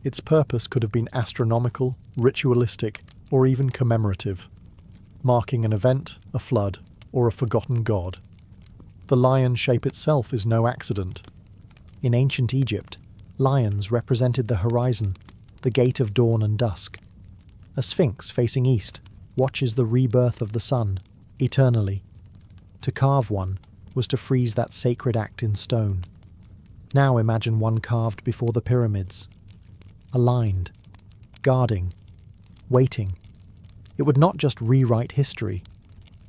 S1: Its purpose could have been astronomical, ritualistic, or even commemorative, marking an event, a flood, or a forgotten god. The lion shape itself is no accident. In ancient Egypt, lions represented the horizon, the gate of dawn and dusk. A sphinx facing east watches the rebirth of the sun, eternally. To carve one was to freeze that sacred act in stone. Now imagine one carved before the pyramids. Aligned, guarding, waiting. It would not just rewrite history,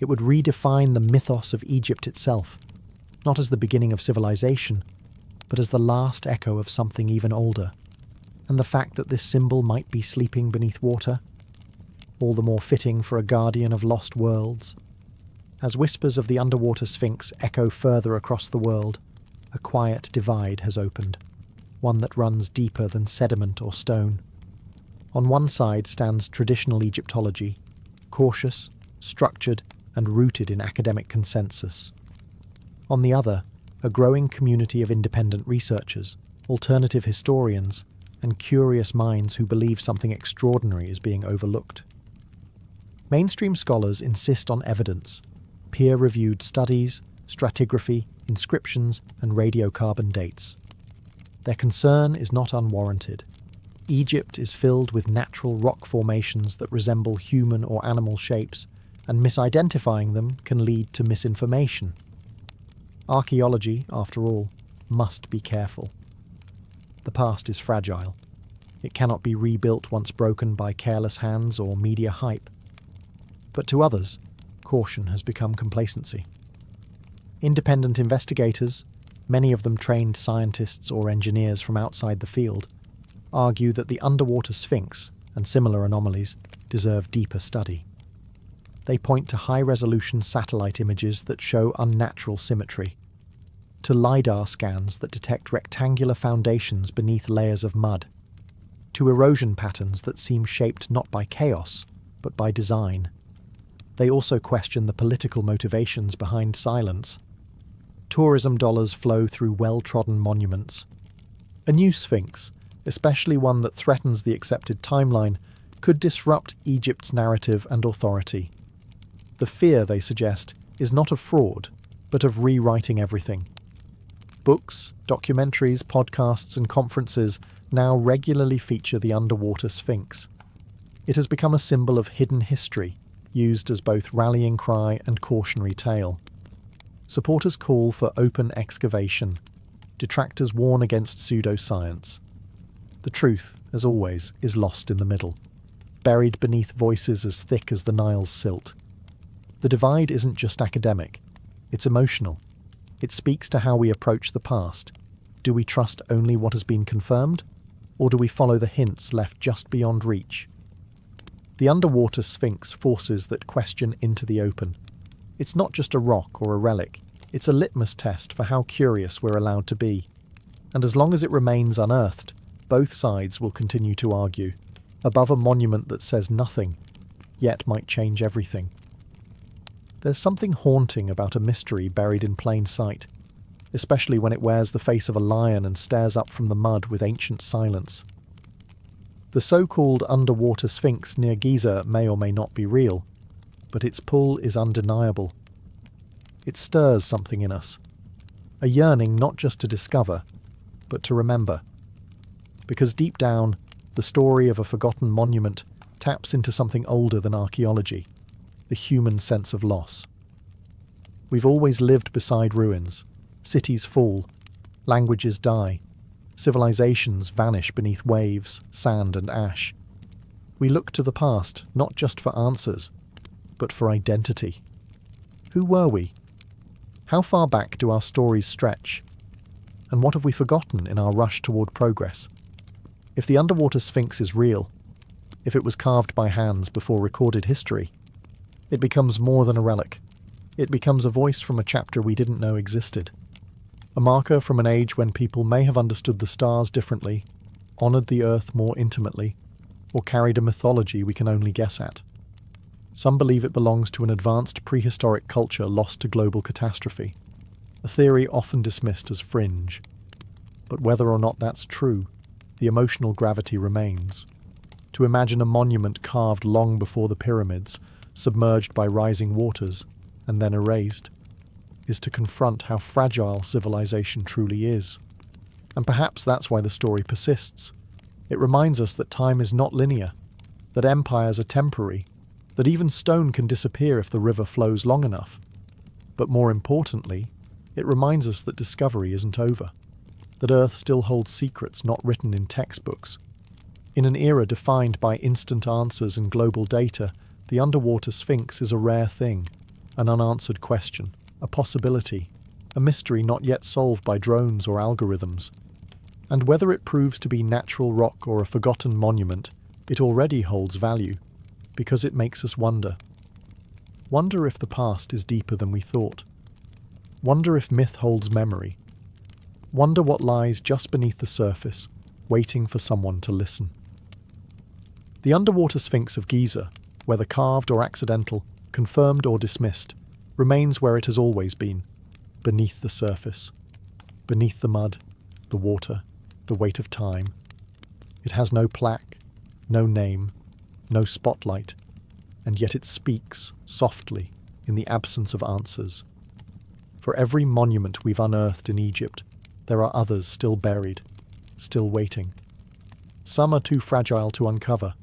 S1: it would redefine the mythos of Egypt itself, not as the beginning of civilization, but as the last echo of something even older. And the fact that this symbol might be sleeping beneath water, all the more fitting for a guardian of lost worlds. As whispers of the Underwater Sphinx echo further across the world, a quiet divide has opened, one that runs deeper than sediment or stone. On one side stands traditional Egyptology, cautious, structured, and rooted in academic consensus. On the other, a growing community of independent researchers, alternative historians, and curious minds who believe something extraordinary is being overlooked. Mainstream scholars insist on evidence, peer-reviewed studies, stratigraphy, inscriptions, and radiocarbon dates. Their concern is not unwarranted. Egypt is filled with natural rock formations that resemble human or animal shapes, and misidentifying them can lead to misinformation. Archaeology, after all, must be careful. The past is fragile. It cannot be rebuilt once broken by careless hands or media hype. But to others, caution has become complacency. Independent investigators, many of them trained scientists or engineers from outside the field, argue that the Underwater Sphinx and similar anomalies deserve deeper study. They point to high-resolution satellite images that show unnatural symmetry, to LiDAR scans that detect rectangular foundations beneath layers of mud, to erosion patterns that seem shaped not by chaos, but by design. They also question the political motivations behind silence. Tourism dollars flow through well-trodden monuments. A new Sphinx, especially one that threatens the accepted timeline, could disrupt Egypt's narrative and authority. The fear, they suggest, is not of fraud, but of rewriting everything. Books, documentaries, podcasts, and conferences now regularly feature the Underwater Sphinx. It has become a symbol of hidden history, used as both rallying cry and cautionary tale. Supporters call for open excavation. Detractors warn against pseudoscience. The truth, as always, is lost in the middle, buried beneath voices as thick as the Nile's silt. The divide isn't just academic, it's emotional. It speaks to how we approach the past. Do we trust only what has been confirmed, or do we follow the hints left just beyond reach? The underwater Sphinx forces that question into the open. It's not just a rock or a relic, it's a litmus test for how curious we're allowed to be. And as long as it remains unearthed, both sides will continue to argue, above a monument that says nothing, yet might change everything. There's something haunting about a mystery buried in plain sight, especially when it wears the face of a lion and stares up from the mud with ancient silence. The so-called underwater Sphinx near Giza may or may not be real, but its pull is undeniable. It stirs something in us, a yearning not just to discover, but to remember. Because deep down, the story of a forgotten monument taps into something older than archaeology, the human sense of loss. We've always lived beside ruins. Cities fall, languages die, civilizations vanish beneath waves, sand and ash. We look to the past not just for answers, but for identity. Who were we? How far back do our stories stretch? And what have we forgotten in our rush toward progress? If the underwater Sphinx is real, if it was carved by hands before recorded history, it becomes more than a relic. It becomes a voice from a chapter we didn't know existed. A marker from an age when people may have understood the stars differently, honoured the earth more intimately, or carried a mythology we can only guess at. Some believe it belongs to an advanced prehistoric culture lost to global catastrophe, a theory often dismissed as fringe. But whether or not that's true, the emotional gravity remains. To imagine a monument carved long before the pyramids, submerged by rising waters, and then erased, is to confront how fragile civilization truly is. And perhaps that's why the story persists. It reminds us that time is not linear, that empires are temporary, that even stone can disappear if the river flows long enough. But more importantly, it reminds us that discovery isn't over, that Earth still holds secrets not written in textbooks. In an era defined by instant answers and global data, the underwater Sphinx is a rare thing, an unanswered question, a possibility, a mystery not yet solved by drones or algorithms. And whether it proves to be natural rock or a forgotten monument, it already holds value, because it makes us wonder. Wonder if the past is deeper than we thought. Wonder if myth holds memory. Wonder what lies just beneath the surface, waiting for someone to listen. The underwater Sphinx of Giza, whether carved or accidental, confirmed or dismissed, remains where it has always been, beneath the surface, beneath the mud, the water, the weight of time. It has no plaque, no name, no spotlight, and yet it speaks softly in the absence of answers. For every monument we've unearthed in Egypt, there are others still buried, still waiting. Some are too fragile to uncover,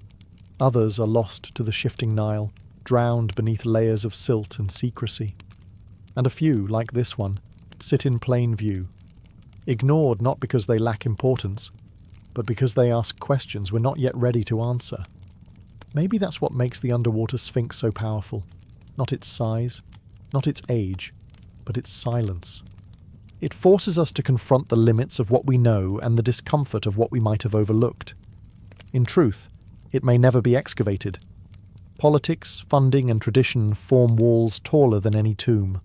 S1: others are lost to the shifting Nile, drowned beneath layers of silt and secrecy. And a few, like this one, sit in plain view, ignored not because they lack importance, but because they ask questions we're not yet ready to answer. Maybe that's what makes the underwater Sphinx so powerful. Not its size, not its age, but its silence. It forces us to confront the limits of what we know and the discomfort of what we might have overlooked. In truth, it may never be excavated. Politics, funding, and tradition form walls taller than any tomb.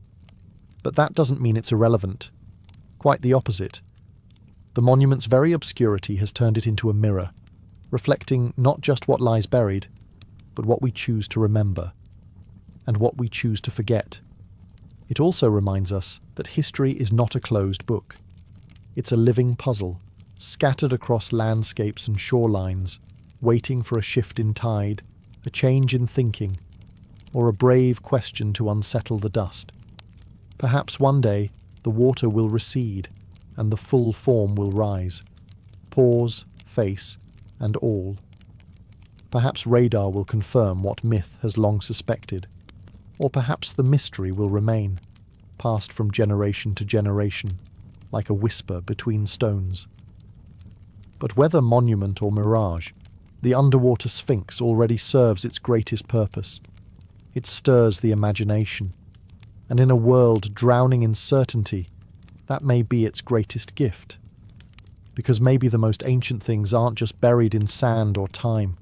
S1: But that doesn't mean it's irrelevant. Quite the opposite. The monument's very obscurity has turned it into a mirror, reflecting not just what lies buried, but what we choose to remember, and what we choose to forget. It also reminds us that history is not a closed book. It's a living puzzle, scattered across landscapes and shorelines, waiting for a shift in tide, a change in thinking, or a brave question to unsettle the dust. Perhaps one day the water will recede and the full form will rise, pause, face, and all. Perhaps radar will confirm what myth has long suspected, or perhaps the mystery will remain, passed from generation to generation, like a whisper between stones. But whether monument or mirage, the underwater Sphinx already serves its greatest purpose. It stirs the imagination, and in a world drowning in certainty, that may be its greatest gift. Because maybe the most ancient things aren't just buried in sand or time.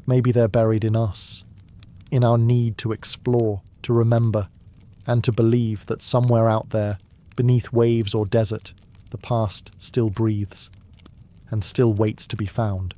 S1: Maybe they're buried in us, in our need to explore, to remember, and to believe that somewhere out there, beneath waves or desert, the past still breathes and still waits to be found.